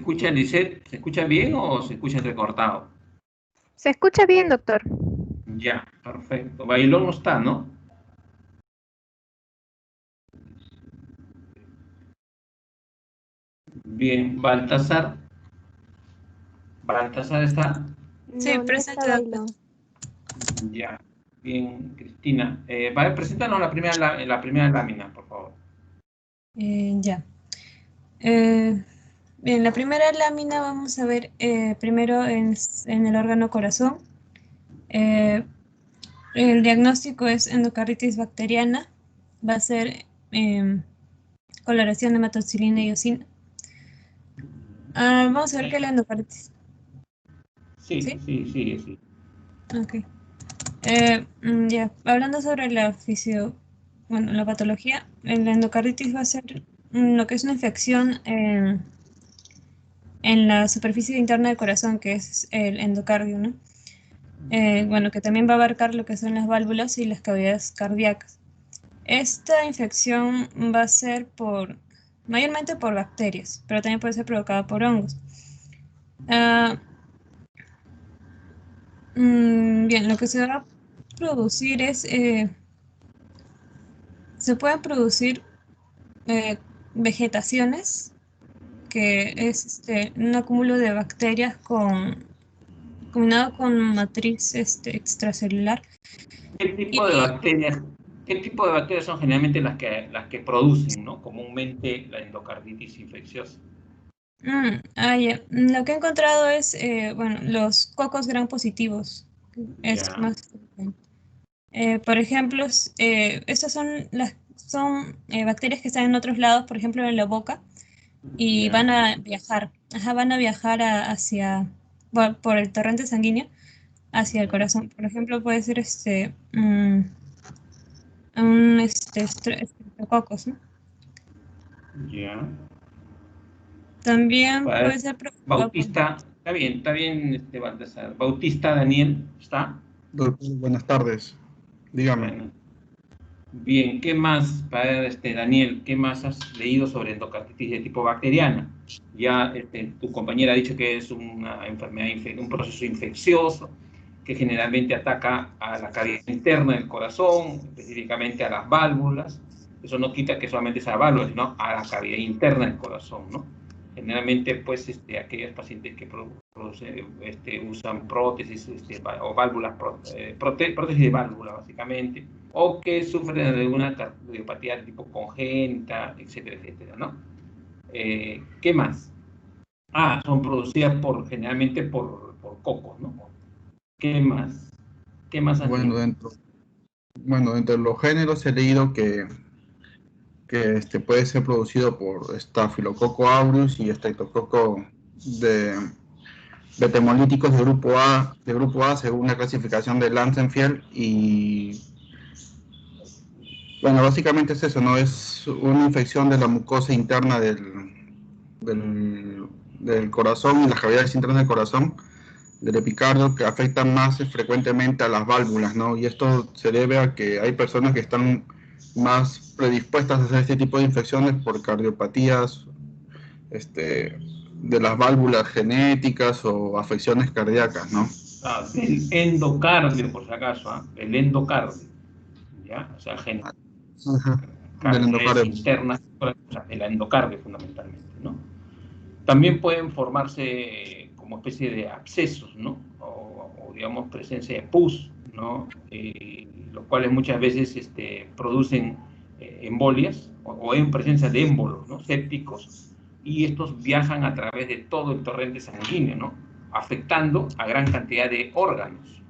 escucha, Lisette? ¿Se escucha bien o se escucha entrecortado? Se escucha bien, doctor. Ya, perfecto. Bailón no está, ¿no? Bien, Baltasar. ¿Baltasar está? Sí, No, no presente, está doctor. bailón. Ya. Bien, Cristina. Vale, preséntanos la primera lámina, por favor. Ya. Bien, la primera lámina vamos a ver primero en el órgano corazón. El diagnóstico es endocarditis bacteriana. Va a ser coloración de hematoxilina y eosina. Vamos a ver qué es la endocarditis. Sí, ¿Sí? sí. Ok. Ya, hablando sobre la la patología, la endocarditis va a ser lo que es una infección en la superficie interna del corazón, que es el endocardio, ¿no? Bueno, que también va a abarcar lo que son las válvulas y las cavidades cardíacas. Esta infección va a ser mayormente por bacterias, pero también puede ser provocada por hongos. Bien, lo que se va a producir se pueden producir vegetaciones, que es un acúmulo de bacterias combinado con matriz extracelular. ¿Qué tipo de Y bacterias, qué tipo de bacterias son generalmente las que producen, ¿no? Comúnmente la endocarditis infecciosa? ya. Lo que he encontrado es, bueno, los cocos gram positivos. Es Ya. más. Por ejemplo, estas son bacterias que están en otros lados, por ejemplo, en la boca, y Ya. van a viajar. Ajá, van a viajar bueno, por el torrente sanguíneo hacia el corazón. Por ejemplo, puede ser estreptococos, ¿no? Ya. También Vale. puede ser provocado por... Bautista, está bien, Baltasar. Bautista Daniel, ¿está? Doctor, buenas tardes. Dígame. Bueno. Bien, ¿qué más, para Daniel, qué más has leído sobre endocarditis de tipo bacteriana? Ya tu compañera ha dicho que es una enfermedad, un proceso infeccioso que generalmente ataca a la cavidad interna del corazón, específicamente a las válvulas. Eso no quita que solamente sea válvula, sino a la cavidad interna del corazón, ¿no? Generalmente, pues, aquellos pacientes que usan prótesis o válvulas, prótesis de válvula, básicamente, o que sufren de alguna cardiopatía de tipo congénita, etcétera, etcétera, ¿no? ¿Qué más? Son producidas generalmente por cocos, ¿no? ¿Qué más? ¿Qué más has Bueno, leído? dentro de los géneros he leído que puede ser producido por Staphylococcus aureus y Streptococcus de betemolíticos de grupo A según la clasificación de Langenfeld. Y bueno, básicamente es eso, ¿no? Es una infección de la mucosa interna del corazón y las cavidades internas del corazón, del epicardio, que afectan más frecuentemente a las válvulas, ¿no? Y esto se debe a que hay personas que están más predispuestas a hacer este tipo de infecciones por cardiopatías de las válvulas genéticas o afecciones cardíacas, ¿no? Del endocardio, por si acaso, el endocardio, ¿ya? O sea, Ajá, del cavidades endocardio. internas, o sea, de la endocardio fundamentalmente, ¿no? También pueden formarse como especie de abscesos, ¿no? O digamos, presencia de pus, ¿no? Los cuales muchas veces producen embolias o en presencia de émbolos, ¿no? Sépticos, y estos viajan a través de todo el torrente sanguíneo, ¿no? Afectando a gran cantidad de órganos.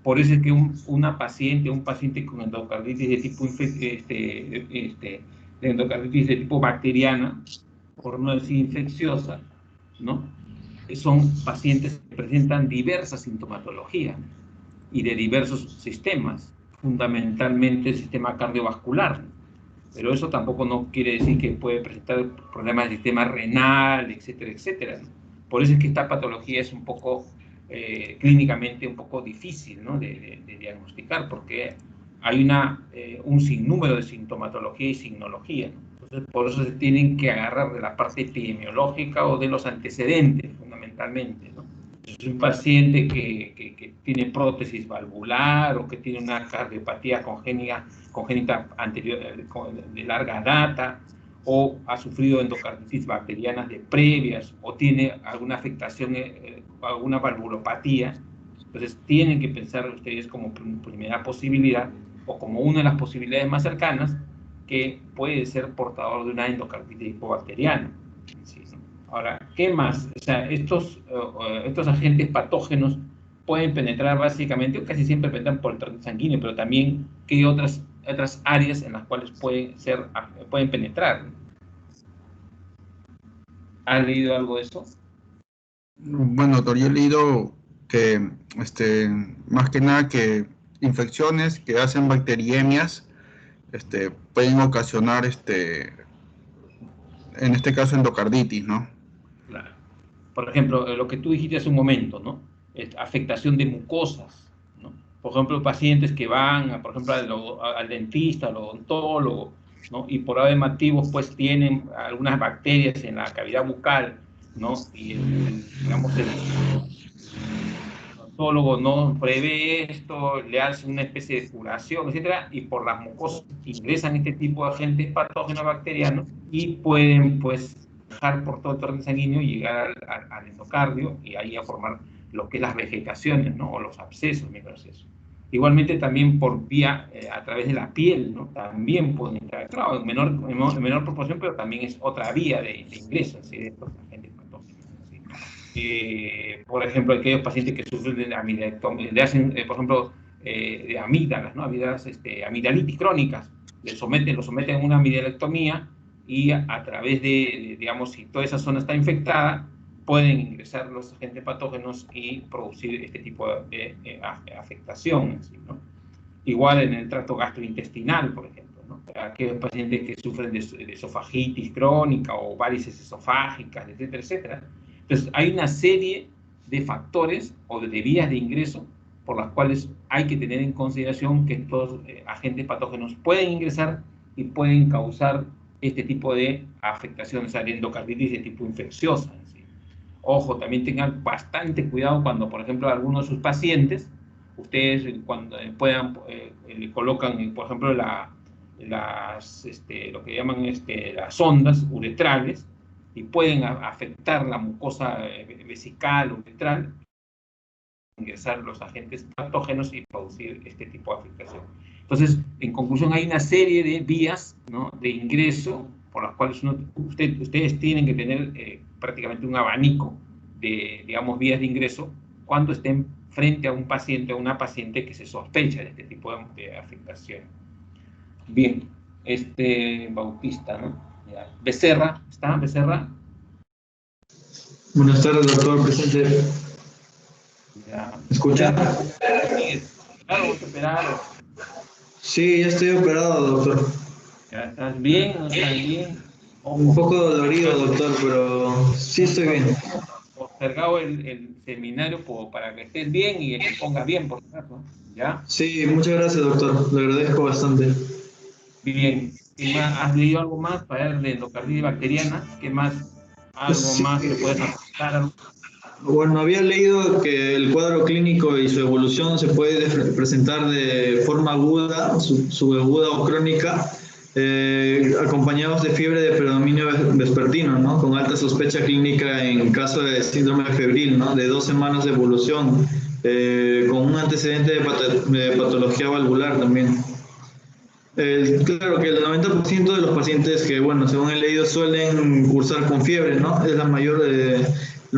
Por eso es que un paciente con endocarditis de tipo, de endocarditis de tipo bacteriana, por no decir infecciosa, ¿no? Son pacientes que presentan diversas sintomatologías y de diversos sistemas, fundamentalmente el sistema cardiovascular. Pero eso tampoco no quiere decir que puede presentar problemas del sistema renal, etcétera, etcétera, ¿no? Por eso es que esta patología es un poco, clínicamente un poco difícil, ¿no? de diagnosticar, porque hay un sinnúmero de sintomatología y signología, ¿no? Entonces, por eso se tienen que agarrar de la parte epidemiológica o de los antecedentes, fundamentalmente, ¿no? Es un paciente que tiene prótesis valvular o que tiene una cardiopatía congénita anterior, de larga data, o ha sufrido endocarditis bacterianas de previas, o tiene alguna afectación, alguna valvulopatía. Entonces tienen que pensar ustedes como primera posibilidad, o como una de las posibilidades más cercanas, que puede ser portador de una endocarditis hipobacteriana. ¿Sí? Ahora, ¿qué más? O sea, estos agentes patógenos pueden penetrar básicamente, o casi siempre penetran por el torrente sanguíneo, pero también ¿qué otras áreas en las cuales pueden penetrar? ¿Han leído algo de eso? Bueno, doctor, yo he leído que, más que nada, que infecciones que hacen bacteriemias, pueden ocasionar, en este caso, endocarditis, ¿no? Claro. Por ejemplo, lo que tú dijiste hace un momento, ¿no? Afectación de mucosas, ¿no? Por ejemplo, pacientes que van, por ejemplo, al dentista, al odontólogo, ¿no? Y por motivos, pues, tienen algunas bacterias en la cavidad bucal, ¿no? Y digamos, el odontólogo no prevé esto, le hace una especie de curación, etcétera, y por las mucosas ingresan este tipo de agentes patógenos bacterianos y pueden, pues, bajar por todo el torrente sanguíneo y llegar al endocardio y ahí a formar lo que es las vegetaciones, ¿no? O los abscesos, microabscesos. Igualmente también por vía, a través de la piel, ¿no? También pueden entrar, claro, en menor proporción, pero también es otra vía de ingreso, ¿sí? De estos agentes patógenos, ¿sí? Por ejemplo, aquellos pacientes que sufren de amiloidectomía, le hacen, por ejemplo, de amígdalas, ¿no? Amigdalitis crónicas, los someten a una amidalectomía y a través digamos, si toda esa zona está infectada, pueden ingresar los agentes patógenos y producir este tipo de afectación, ¿sí? ¿No? Igual en el tracto gastrointestinal, por ejemplo, ¿no? Aquellos pacientes que sufren de esofagitis crónica o varices esofágicas, etcétera, etcétera. Entonces, hay una serie de factores o de vías de ingreso por las cuales hay que tener en consideración que estos agentes patógenos pueden ingresar y pueden causar este tipo de afectaciones, o sea, de endocarditis de tipo infecciosa. ¿Sí? Ojo, también tengan bastante cuidado cuando, por ejemplo, algunos de sus pacientes, ustedes cuando puedan, le colocan, por ejemplo, lo que llaman las ondas uretrales, y pueden afectar la mucosa vesical o uretral, ingresar los agentes patógenos y producir este tipo de afectación. Entonces, en conclusión, hay una serie de vías, ¿no? De ingreso por las cuales ustedes tienen que tener prácticamente un abanico de, digamos, vías de ingreso cuando estén frente a un paciente o una paciente que se sospecha de este tipo de afectación. Bien, Bautista, ¿no? Ya. Becerra, ¿está Becerra? Buenas tardes, doctor presente. Ya. ¿Me escucha? Claro, operado. Sí, ya estoy operado, doctor. ¿Ya estás bien? ¿No estás bien? Un poco dolorido, doctor, pero sí estoy bien. Postergado el seminario para que estés bien y que pongas bien, por supuesto. ¿Ya? Sí, muchas gracias, doctor. Le agradezco bastante. Bien. ¿Qué más? ¿Has leído algo más para ver de endocarditis bacteriana? ¿Qué más? ¿Algo Sí. más que puedes aportar? Bueno, había leído que el cuadro clínico y su evolución se puede presentar de forma aguda, subaguda o crónica, acompañados de fiebre de predominio vespertino, ¿no? Con alta sospecha clínica en caso de síndrome febril, ¿no? De 2 semanas de evolución, con un antecedente de patología valvular también. Claro que el 90% de los pacientes que, bueno, según he leído, suelen cursar con fiebre, ¿no? Es el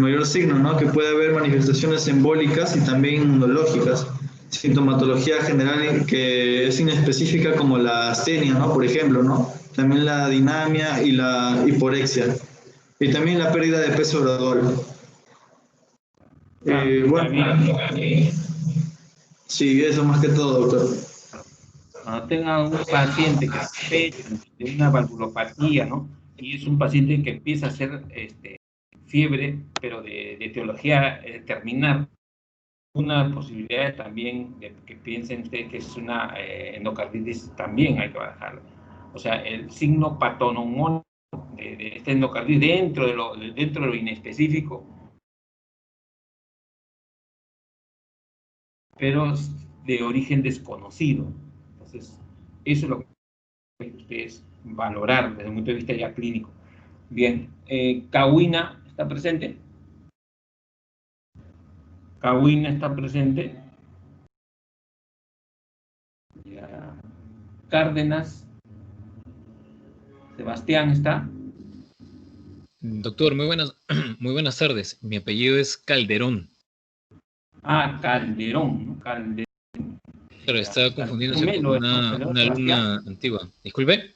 mayor signo, ¿no? Que puede haber manifestaciones embólicas y también inmunológicas. Sintomatología general que es inespecífica como la astenia, ¿no? Por ejemplo, ¿no? También la dinamia y la hiporexia. Y también la pérdida de peso gradual. Sí, eso más que todo, doctor. Cuando tenga un paciente que sospecha de una valvulopatía, ¿no? Y es un paciente que empieza a hacer fiebre, pero de etiología terminal, una posibilidad también de que piensen ustedes que es una endocarditis, también hay que bajarlo. O sea, el signo patoneumónico de esta endocarditis dentro de lo inespecífico, pero de origen desconocido. Entonces, eso es lo que hay que ustedes valorar desde un punto de vista ya clínico. Bien, Kawina está presente. Kawina está presente. Ya. Cárdenas. Sebastián está. Doctor, muy buenas tardes. Mi apellido es Calderón. Ah, Calderón, ¿no? Calderón. Claro, estaba confundiéndose con Melo, una alumna antigua. Disculpe.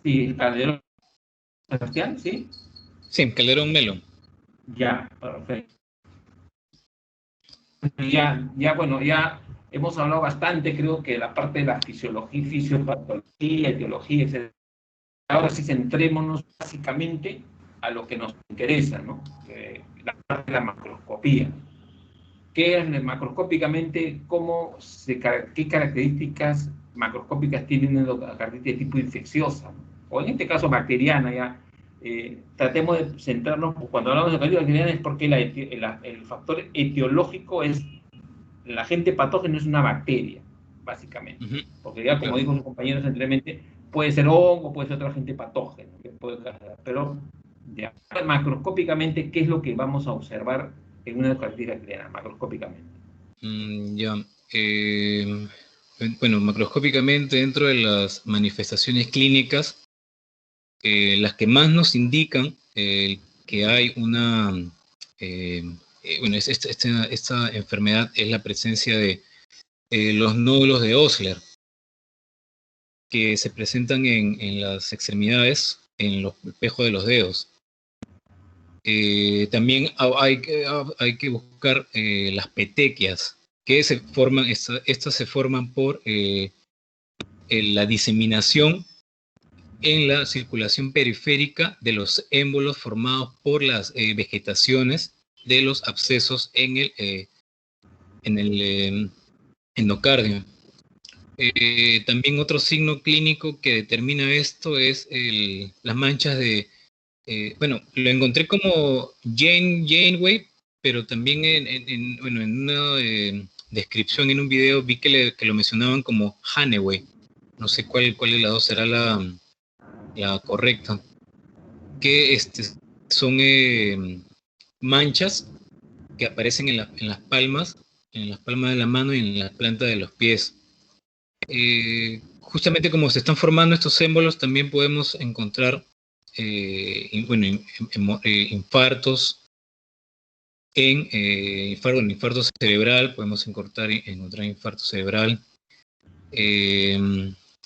Sí, Calderón. Sebastián, ¿sí? Sí, Calderón Melo. Ya, perfecto. Bueno, ya hemos hablado bastante, creo que la parte de la fisiología, fisiopatología, etiología, etc. Ahora sí centrémonos básicamente a lo que nos interesa, ¿no? La parte de la macroscopía. ¿Qué es macroscópicamente? ¿Qué características macroscópicas tiene una endocarditis de tipo infecciosa? O en este caso bacteriana, ya. Tratemos de centrarnos, cuando hablamos de endocarditis bacteriana es porque el factor etiológico es, el agente patógeno es una bacteria, básicamente. Porque ya, como dijo sus compañeros anteriormente, puede ser hongo, puede ser otro agente patógeno, que puede causar, pero ya, macroscópicamente, ¿qué es lo que vamos a observar en una endocarditis bacteriana, macroscópicamente? Bueno, macroscópicamente, dentro de las manifestaciones clínicas, las que más nos indican que hay una, bueno, esta enfermedad es la presencia de los nódulos de Osler, que se presentan en las extremidades, en los espejos de los dedos. También hay que buscar las petequias, que se forman, estas se forman por la diseminación en la circulación periférica de los émbolos formados por las vegetaciones de los abscesos en el endocardio. También otro signo clínico que determina esto es las manchas de, bueno, lo encontré como Janeway, pero también bueno, en una descripción en un video vi que lo mencionaban como Haneway. No sé cuál de las dos será la correcta. Que son manchas que aparecen en las palmas de la mano y en la planta de los pies. Justamente como se están formando estos émbolos, también podemos encontrar infartos, infarto cerebral, podemos encontrar infarto cerebral,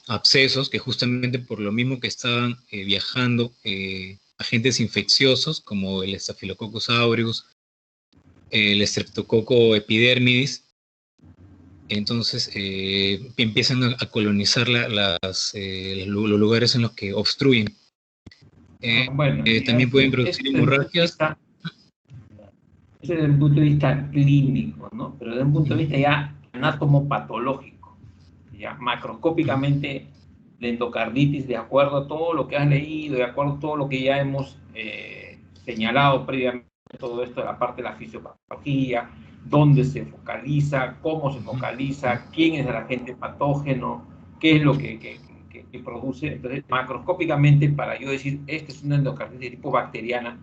abscesos, que justamente por lo mismo que estaban viajando agentes infecciosos como el Staphylococcus aureus, el Streptococcus epidermidis, entonces empiezan a colonizar los lugares en los que obstruyen. Bueno, también pueden producir hemorragias. Eso desde un punto de vista clínico, ¿no? Pero desde un punto de vista ya anatomopatológico, ya macroscópicamente, la endocarditis, de acuerdo a todo lo que has leído, de acuerdo a todo lo que ya hemos señalado previamente, todo esto de la parte de la fisiopatología, dónde se focaliza, cómo se focaliza, quién es el agente patógeno, qué es lo que produce. Entonces, macroscópicamente, para yo decir, esta es una endocarditis de tipo bacteriana,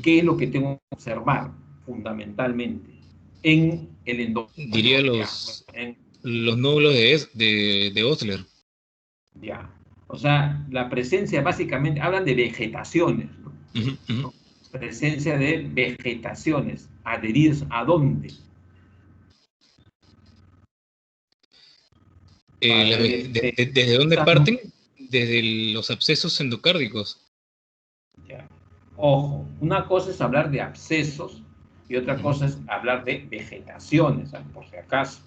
¿qué es lo que tengo que observar fundamentalmente en el endocardio? Diría los nódulos de Osler. Ya. O sea, la presencia, básicamente, hablan de vegetaciones, ¿no? Presencia de vegetaciones, adheridas ¿a dónde? ¿Desde dónde parten? Desde los abscesos endocárdicos. Ya. Ojo, una cosa es hablar de abscesos y otra cosa es hablar de vegetaciones, por si acaso.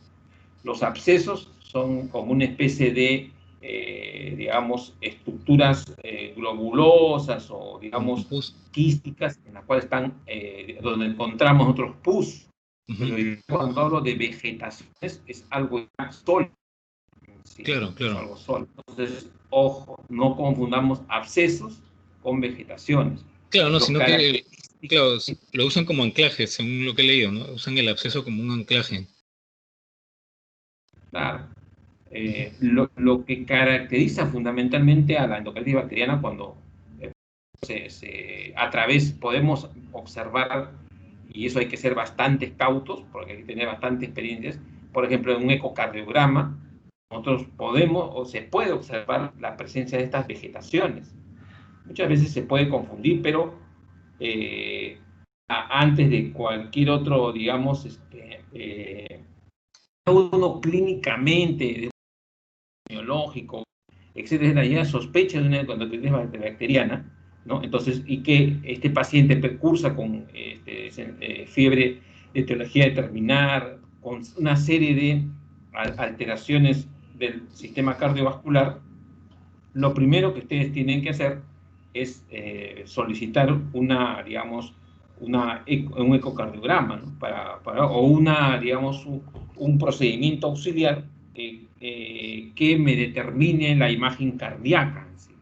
Los abscesos son como una especie de, digamos, estructuras globulosas o, digamos, quísticas, en las cuales están, donde encontramos otros pus. Pero cuando hablo de vegetaciones, es algo sólido, Sí, Claro, claro. es algo sólido. Entonces, ojo, no confundamos abscesos con vegetaciones. Claro, no, Los sino que claro, característicos, lo usan como anclaje, según lo que he leído, ¿no? Usan el absceso como un anclaje. claro. Lo que caracteriza fundamentalmente a la endocarditis bacteriana cuando a través podemos observar, y eso hay que ser bastante cautos, porque hay que tener bastante experiencias, por ejemplo, en un ecocardiograma, nosotros podemos o se puede observar la presencia de estas vegetaciones. Muchas veces se puede confundir, pero antes de cualquier otro, digamos, uno clínicamente, biológico, etcétera, ya sospecha de una endocarditis bacteriana, ¿no? Entonces, y que este paciente cursa con fiebre de etiología determinada, con una serie de alteraciones del sistema cardiovascular, lo primero que ustedes tienen que hacer es solicitar digamos, un ecocardiograma, ¿no? O digamos, un procedimiento auxiliar que me determine la imagen cardíaca. ¿Sí?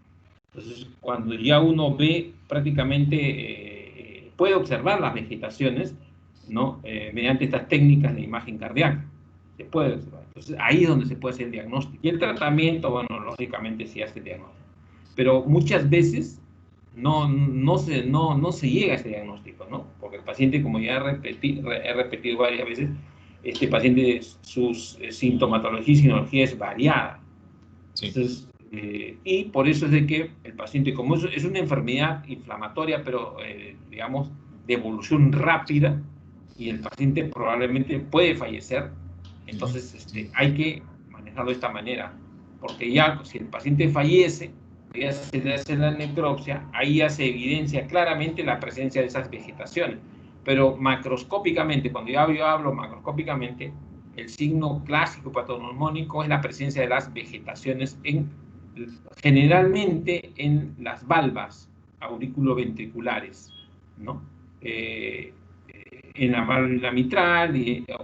Entonces, cuando ya uno ve prácticamente, puede observar las vegetaciones, ¿no? Mediante estas técnicas de imagen cardíaca. Se puede observar. Entonces, ahí es donde se puede hacer el diagnóstico. Y el tratamiento, bueno, lógicamente sí hace el diagnóstico. Pero muchas veces no se llega a ese diagnóstico, ¿no? Porque el paciente, como ya he repetido varias veces, este paciente, su sintomatología y sinología es variada. Sí. Entonces, y por eso es de que el paciente, como es una enfermedad inflamatoria, pero digamos, de evolución rápida, y el paciente probablemente puede fallecer, entonces hay que manejarlo de esta manera, porque ya si el paciente fallece, ya se le hace la necropsia, ahí ya se evidencia claramente la presencia de esas vegetaciones, pero macroscópicamente, cuando yo hablo macroscópicamente, el signo clásico patognomónico es la presencia de las vegetaciones generalmente en las valvas auriculoventriculares, ¿no? En la válvula mitral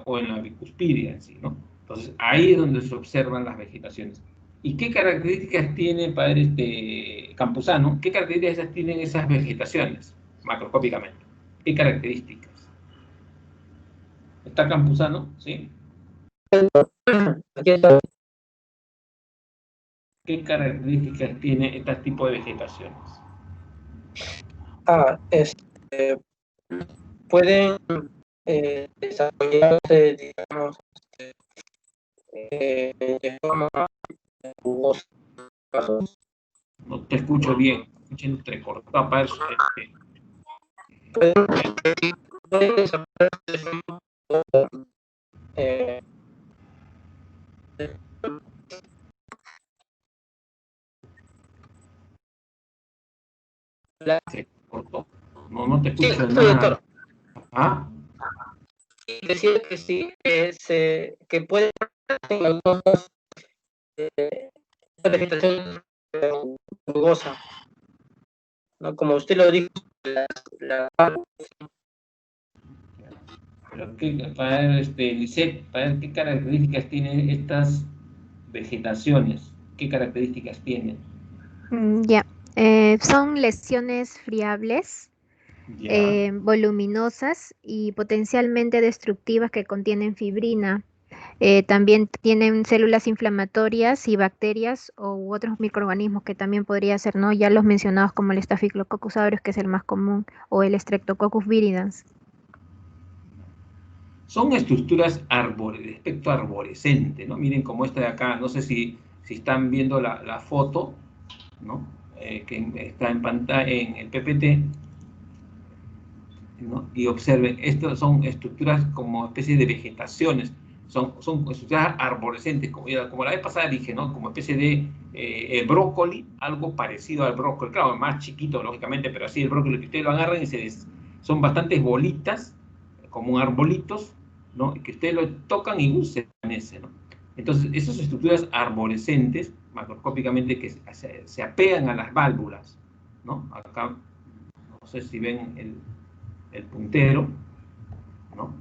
o en la bicuspidia en sí, ¿no? Entonces, ahí es donde se observan las vegetaciones. ¿Y qué características tiene, padre Campuzano? ¿Qué características tienen esas vegetaciones macroscópicamente? ¿Qué características? ¿Está Campuzano? ¿Sí? ¿Qué características tiene este tipo de vegetaciones? Pueden desarrollarse, digamos, de forma rugosa. No te escucho bien, escucho entrecortado. Pueden desarrollarse de forma Se cortó. No te sí, escucho doctor. nada. ¿Ah? Decía que sí, que pueden en algunas vegetación rugosa, ¿no? Como usted lo dijo, Pero para Lisette, para ver qué características tienen estas vegetaciones, qué características tienen. Ya. Son lesiones friables, Ya. voluminosas y potencialmente destructivas que contienen fibrina. También tienen células inflamatorias y bacterias u otros microorganismos que también podría ser, ¿no? Ya los mencionados como el Staphylococcus aureus, que es el más común, o el Streptococcus viridans. Son estructuras de aspecto arborescente, ¿no? Miren como esta de acá, no sé si están viendo la foto, ¿no? Que está en pantalla, en el PPT, ¿no? Y observen, estas son estructuras como especie de vegetaciones, son estructuras arborescentes, como la vez pasada dije, ¿no? Como especie de brócoli, algo parecido al brócoli, claro, más chiquito, lógicamente, pero así el brócoli que ustedes lo agarran y son bastantes bolitas, como arbolitos, ¿no? Que ustedes lo tocan y se desvanece, ¿no? Entonces, esas estructuras arborescentes, macroscópicamente, que se apegan a las válvulas, ¿no? Acá, no sé si ven el puntero, ¿no?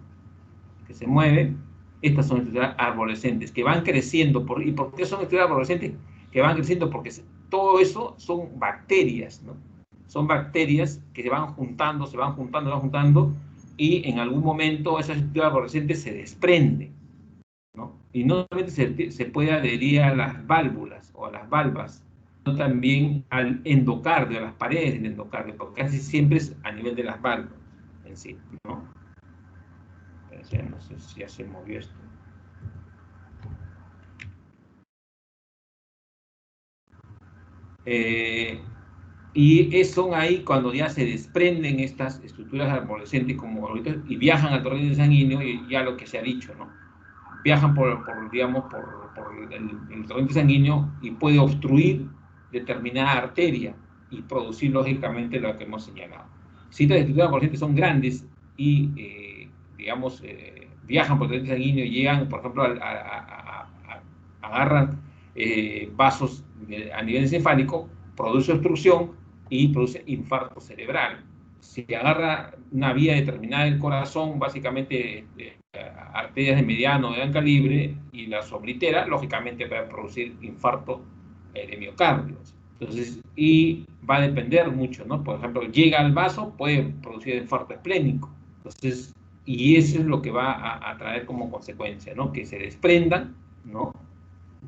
Que se mueve, Estas son estructuras arborescentes que van creciendo. ¿Y por qué son estructuras arborescentes? Que van creciendo porque todo eso son bacterias, ¿no? Son bacterias que se van juntando, y en algún momento esas estructuras arborescentes se desprenden, ¿no? Y no solamente se puede adherir a las válvulas o a las valvas, sino también al endocardio, a las paredes del endocardio, porque casi siempre es a nivel de las válvulas en sí, ¿no? No sé si ya se movió esto. Y son ahí cuando ya se desprenden estas estructuras arborescentes y viajan al torrente sanguíneo, y ya lo que se ha dicho, ¿no? Viajan por el torrente sanguíneo y puede obstruir determinada arteria y producir lógicamente lo que hemos señalado. Si estas estructuras arborescentes son grandes y, viajan por el torrente sanguíneo y llegan, por ejemplo, agarran vasos a nivel encefálico, produce obstrucción y produce infarto cerebral. Si agarra una vía determinada del corazón, básicamente arterias de mediano o de gran calibre, y las oblitera, lógicamente va a producir infarto de miocardio. Entonces, y va a depender mucho, ¿no? Por ejemplo, llega al vaso, puede producir infarto esplénico. Entonces, y eso es lo que va a traer como consecuencia, ¿no? Que se desprendan, ¿no?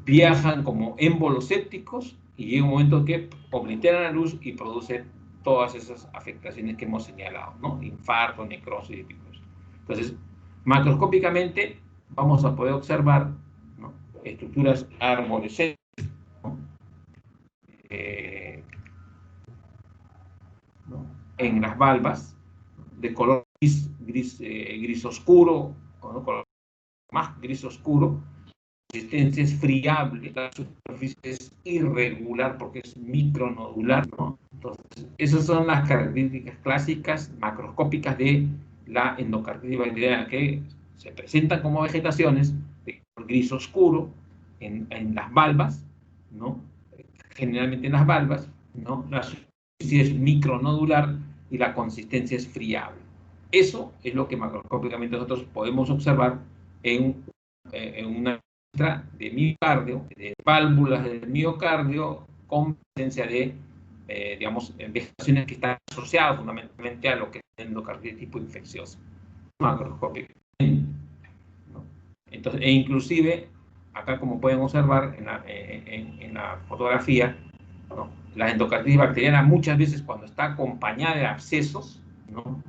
Viajan como émbolos sépticos y llega un momento que obliteran la luz y producen todas esas afectaciones que hemos señalado, ¿no? Infarto, necrosis y tipos. Entonces, macroscópicamente vamos a poder observar, ¿no? Estructuras arborescentes, ¿no? ¿No? En las valvas de color gris oscuro, ¿no? Color más gris oscuro. La consistencia es friable, la superficie es irregular porque es micronodular, ¿no? Entonces, esas son las características clásicas macroscópicas de la endocarditis bacteriana, que se presentan como vegetaciones de gris oscuro en las valvas, ¿no? Generalmente en las valvas, ¿no? La superficie es micronodular y la consistencia es friable. Eso es lo que macroscópicamente nosotros podemos observar en una de miocardio, de válvulas del miocardio, con presencia de, vegetaciones que están asociadas fundamentalmente a lo que es endocarditis tipo infecciosa, macroscópica, ¿no? Entonces, e inclusive, acá como pueden observar en la fotografía, ¿no? La endocarditis bacteriana muchas veces cuando está acompañada de abscesos, ¿no?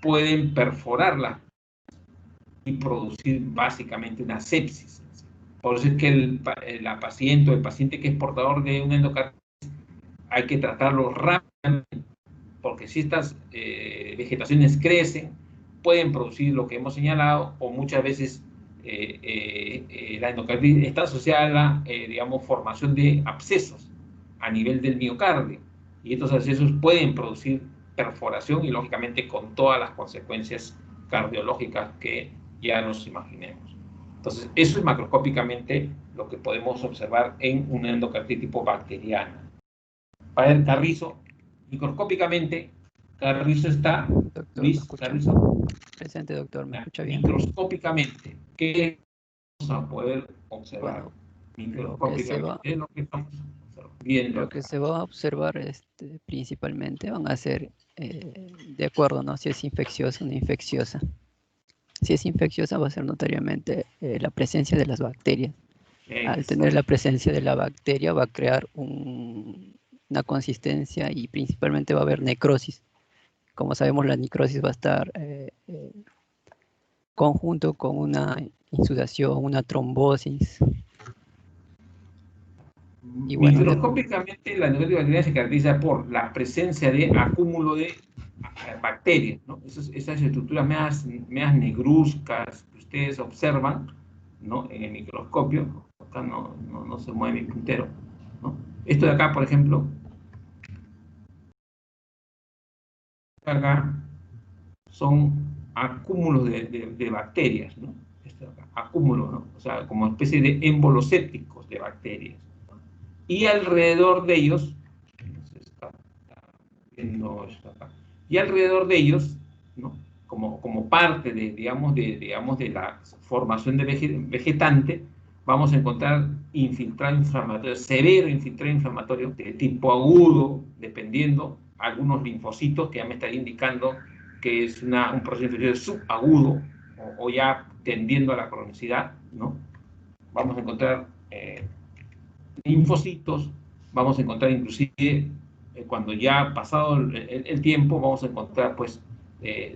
Pueden perforarla y producir básicamente una sepsis. Por eso es que el paciente que es portador de una endocarditis hay que tratarlo rápidamente, porque si estas vegetaciones crecen, pueden producir lo que hemos señalado, o muchas veces la endocarditis está asociada a la formación de abscesos a nivel del miocardio, y estos abscesos pueden producir perforación y lógicamente con todas las consecuencias cardiológicas que ya nos imaginemos. Entonces, eso es macroscópicamente lo que podemos observar en una endocarditis tipo bacteriana. Para el Carrizo, microscópicamente, Carrizo está... Doctor, Luis, Carrizo. Presente, doctor, ¿me escucha bien? Microscópicamente, ¿qué vamos a poder observar? Bueno, Microscópicamente, ¿qué es lo que estamos viendo? Lo que se va a observar principalmente van a ser, de acuerdo, ¿no? Si es infecciosa o no infecciosa. Si es infecciosa va a ser notoriamente la presencia de las bacterias. Al tener la presencia de la bacteria va a crear una consistencia y principalmente va a haber necrosis. Como sabemos, la necrosis va a estar conjunto con una insudación, una trombosis. Y bueno, microscópicamente la endocarditis bacteriana se caracteriza por la presencia de acúmulo de bacterias, ¿no? Esas estructuras medias negruzcas que ustedes observan, ¿no? En el microscopio. Acá no se mueve mi puntero, ¿no? Esto de acá, por ejemplo, acá son acúmulos de bacterias, ¿no? Esto de acá, acúmulos, ¿no? O sea, como especie de émbolos sépticos de bacterias. Y alrededor de ellos, y alrededor de ellos, ¿no? como como parte de, digamos, de la formación de vegetante, vamos a encontrar infiltrado inflamatorio, severo infiltrado inflamatorio de tipo agudo, dependiendo algunos linfocitos que ya me estaría indicando que es un proceso infeccioso subagudo o ya tendiendo a la cronicidad, ¿no? Vamos a encontrar linfocitos, vamos a encontrar inclusive, cuando ya ha pasado el tiempo, vamos a encontrar pues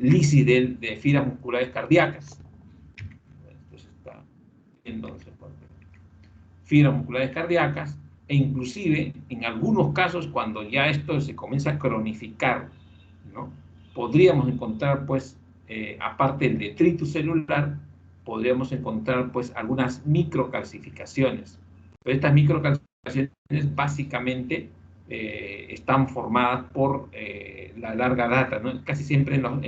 lisis de fibras musculares cardíacas. Entonces está viendo fibras musculares cardíacas, e inclusive en algunos casos cuando ya esto se comienza a cronificar, ¿no? Podríamos encontrar pues aparte del detritus celular, podríamos encontrar pues algunas microcalcificaciones. Pero estas microcalcificaciones básicamente están formadas por la larga data, ¿no? Casi siempre en los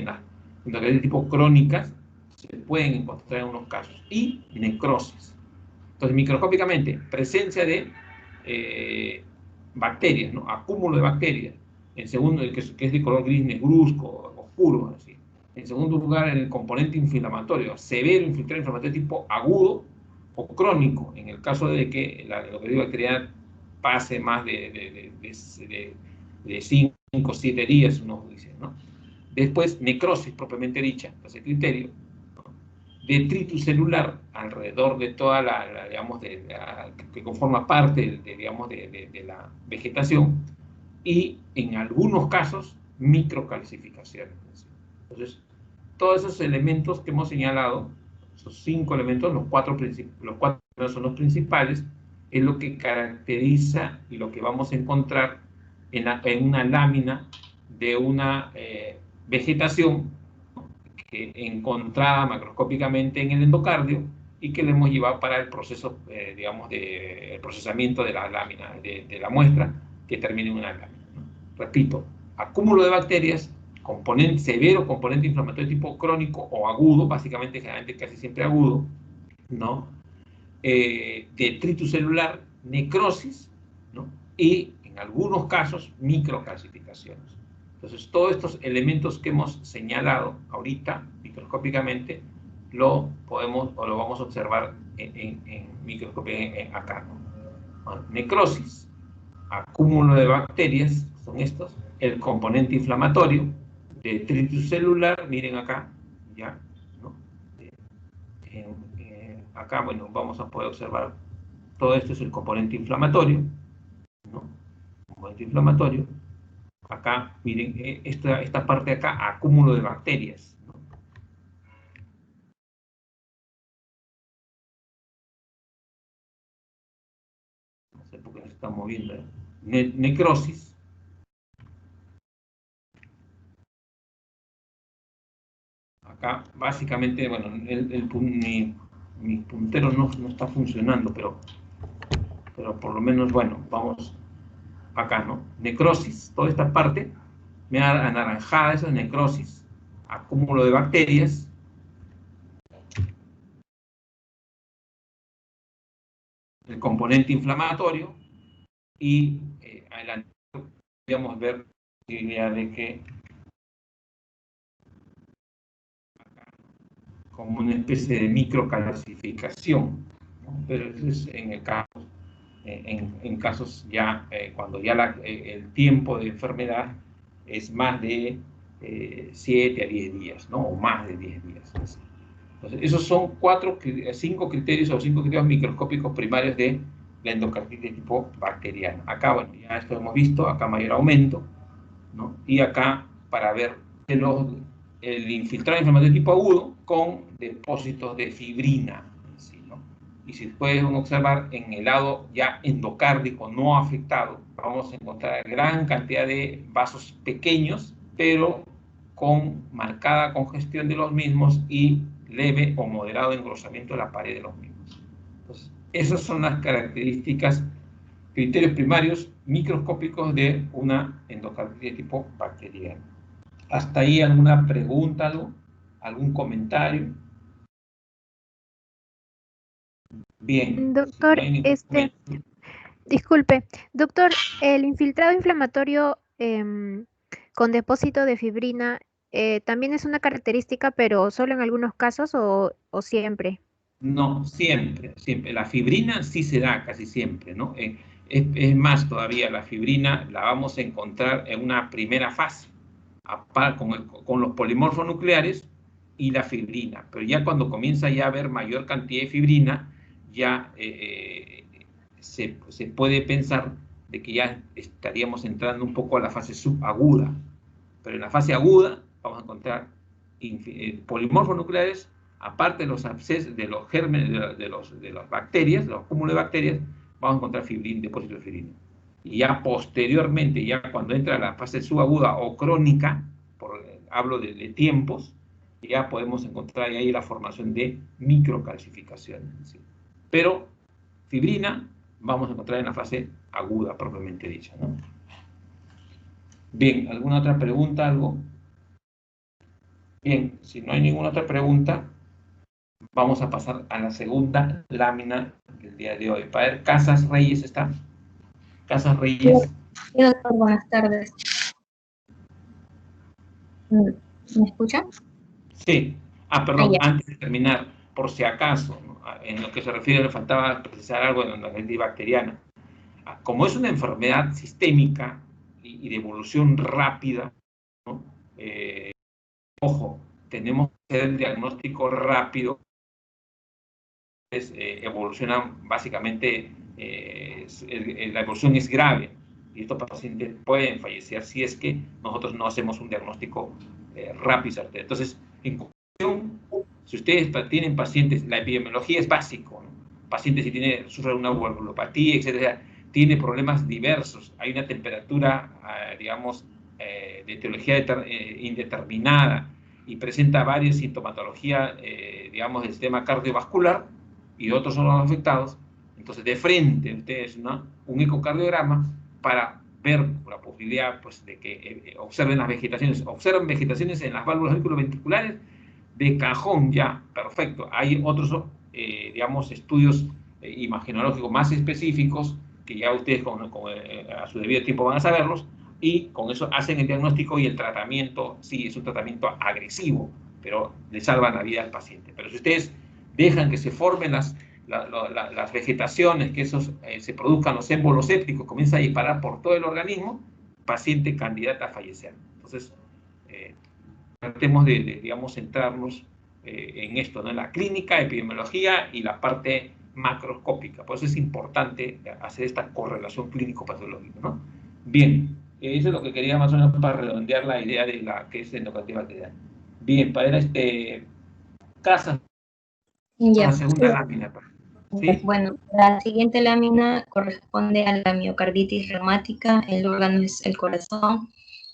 de tipo crónicas se pueden encontrar en unos casos. Y necrosis. Entonces, microscópicamente, presencia de bacterias, ¿no? Acúmulo de bacterias. En segundo, que es de color gris negruzco, oscuro, así. En segundo lugar, en el componente inflamatorio, severo infiltrado inflamatorio tipo agudo o crónico, en el caso de que la bacteriana pase más de 5 o 7 días, uno dice, ¿no? Después, necrosis propiamente dicha, entonces criterio. Detritus celular alrededor de toda digamos, que conforma parte digamos, de la vegetación, y en algunos casos microcalcificaciones. Entonces, todos esos elementos que hemos señalado, esos 5 elementos, los cuatro son los principales, es lo que caracteriza y lo que vamos a encontrar en una lámina de una vegetación encontrada macroscópicamente en el endocardio y que le hemos llevado para el proceso, digamos, el procesamiento de la lámina, de la muestra, que termine en una lámina, ¿no? Repito, acúmulo de bacterias, severo componente inflamatorio tipo crónico o agudo, básicamente, generalmente casi siempre agudo, ¿no? Detritus celular, necrosis, ¿no? Y en algunos casos microcalcificaciones. Entonces, todos estos elementos que hemos señalado ahorita, microscópicamente, lo vamos a observar en microscopía acá, ¿no? Bueno, necrosis, acúmulo de bacterias, son estos, el componente inflamatorio, detritus celular, miren acá, ya, ¿no? Acá, bueno, vamos a poder observar, todo esto es el componente inflamatorio, ¿no? Componente inflamatorio. Acá, miren, esta parte de acá, acúmulo de bacterias, ¿no? No sé por qué se está moviendo, ¿eh? Necrosis. Acá, básicamente, bueno, mi puntero no está funcionando, pero por lo menos, bueno, vamos acá, ¿no? Necrosis, toda esta parte, mira, anaranjada, esa es necrosis, acúmulo de bacterias, el componente inflamatorio, y adelante podríamos ver la idea de que como una especie de microcalcificación, ¿no? Pero eso es en el caso, en casos ya cuando ya el tiempo de enfermedad es más de 7 a 10 días, ¿no? O más de 10 días. Así. Entonces, esos son 5 criterios microscópicos primarios de la endocarditis tipo bacteriana. Acá, bueno, ya esto hemos visto, acá mayor aumento, ¿no? Y acá para ver el infiltrado inflamatorio tipo agudo con depósitos de fibrina, ¿sí, no? Y si pueden observar en el lado ya endocárdico no afectado, vamos a encontrar gran cantidad de vasos pequeños, pero con marcada congestión de los mismos y leve o moderado engrosamiento de la pared de los mismos. Entonces, esas son las características, criterios primarios microscópicos de una endocarditis tipo bacteriana. ¿Hasta ahí alguna pregunta, algún comentario? Bien. Doctor, disculpe, doctor, el infiltrado inflamatorio con depósito de fibrina también es una característica, pero solo en algunos casos o siempre. No, siempre, siempre. La fibrina sí se da casi siempre, ¿no? Es más todavía, la fibrina la vamos a encontrar en una primera fase, con los polimorfos nucleares y la fibrina. Pero ya cuando comienza ya a haber mayor cantidad de fibrina, ya se puede pensar de que ya estaríamos entrando un poco a la fase subaguda. Pero en la fase aguda vamos a encontrar polimorfos nucleares, aparte de los abscesos, de los gérmenes, de las bacterias, de los cúmulos de bacterias, vamos a encontrar depósitos de fibrina. Y ya posteriormente, ya cuando entra la fase subaguda o crónica, hablo de tiempos, ya podemos encontrar ahí la formación de microcalcificaciones. ¿Sí? Pero fibrina vamos a encontrar en la fase aguda, propiamente dicha, ¿no? Bien, ¿alguna otra pregunta? ¿Algo? Bien, si no hay ninguna otra pregunta, vamos a pasar a la segunda lámina del día de hoy. Para ver, Casas Reyes está. Casas Reyes. Sí, doctor, buenas tardes. ¿Me escuchan? Sí. Perdón, ya. antes de terminar, por si acaso, ¿no? En lo que se refiere, le faltaba precisar algo en la enfermedad bacteriana. Como es una enfermedad sistémica y de evolución rápida, ¿no? Ojo, tenemos que hacer el diagnóstico rápido. Evolucionan básicamente, la evolución es grave y estos pacientes pueden fallecer si es que nosotros no hacemos un diagnóstico rápido y certero. Entonces, en conclusión, si ustedes tienen pacientes, la epidemiología es básico, ¿no? Pacientes si sufren una valvulopatía, etcétera, tiene problemas diversos, hay una temperatura, digamos, de etiología indeterminada y presenta varias sintomatologías, digamos, del sistema cardiovascular, y otros son los afectados. Entonces, de frente, ustedes, ¿no? Un ecocardiograma para ver la posibilidad, pues, de que observen las vegetaciones. Observen vegetaciones en las válvulas ventriculares de cajón ya, perfecto. Hay otros, digamos, estudios imagenológicos más específicos que ya ustedes a su debido tiempo van a saberlos, y con eso hacen el diagnóstico y el tratamiento. Sí, es un tratamiento agresivo, pero le salvan la vida al paciente. Pero si ustedes dejan que se formen las vegetaciones, que se produzcan los émbolos sépticos, comienza a disparar por todo el organismo, paciente candidata a fallecer. Entonces, tratemos de digamos, centrarnos en esto, ¿no? En la clínica, epidemiología y la parte macroscópica. Por eso es importante hacer esta correlación clínico-patológica, ¿no? Bien, eso es lo que quería más o menos para redondear la idea de la que es endocardita bacteriana. Bien, para Casas, Ya. la segunda lámina. ¿Sí? Bueno, la siguiente lámina corresponde a la miocarditis reumática, el órgano es el corazón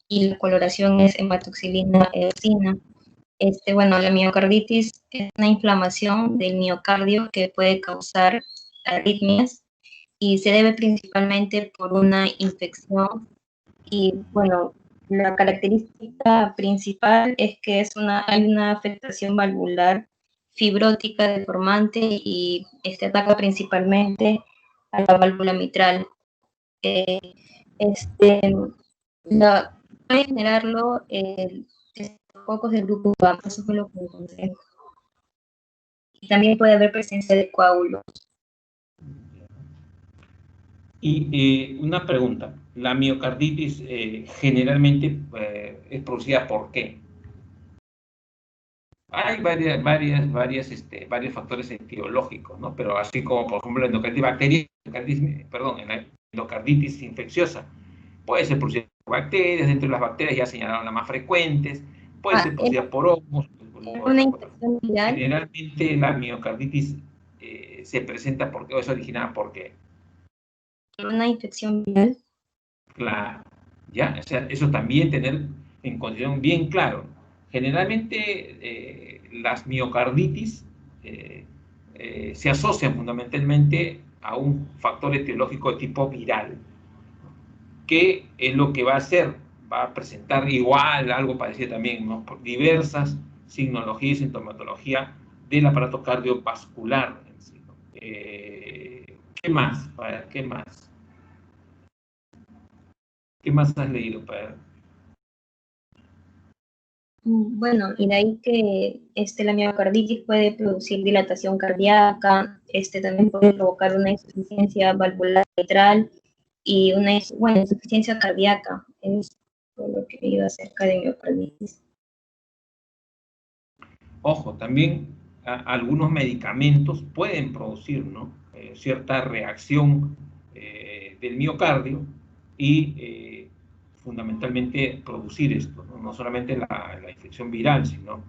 y la coloración es hematoxilina eosina. Bueno, la miocarditis es una inflamación del miocardio que puede causar arritmias y se debe principalmente por una infección. Y bueno, la característica principal es que hay una afectación valvular fibrótica deformante y ataca principalmente a la válvula mitral. Puede generarlo pocos del grupo A, eso fue lo que encontré. Y también puede haber presencia de coágulos. Y una pregunta, ¿la miocarditis generalmente es producida por qué? Hay varios factores etiológicos, ¿no? Pero así como, por ejemplo, la endocarditis infecciosa puede ser producida por bacterias. Dentro de las bacterias ya señalaron las más frecuentes, puede ser producida por hongos. Una infección viral. Generalmente la miocarditis se presenta o es originada por qué. Una infección viral. Claro, ya, o sea, eso también tener en consideración bien claro. Generalmente las miocarditis se asocian fundamentalmente a un factor etiológico de tipo viral, que es lo que va a hacer, va a presentar igual, algo parecido también, ¿no? Por diversas signologías y sintomatología del aparato cardiovascular. ¿Qué más? ¿Qué más? ¿Qué más has leído, padre? Bueno, y de ahí que la miocarditis puede producir dilatación cardíaca, también puede provocar una insuficiencia valvular mitral y una insuficiencia cardíaca. Es todo lo que he leído acerca de miocarditis. Ojo, también algunos medicamentos pueden producir, ¿no? Cierta reacción del miocardio y fundamentalmente producir esto, ¿no? No solamente la infección viral, sino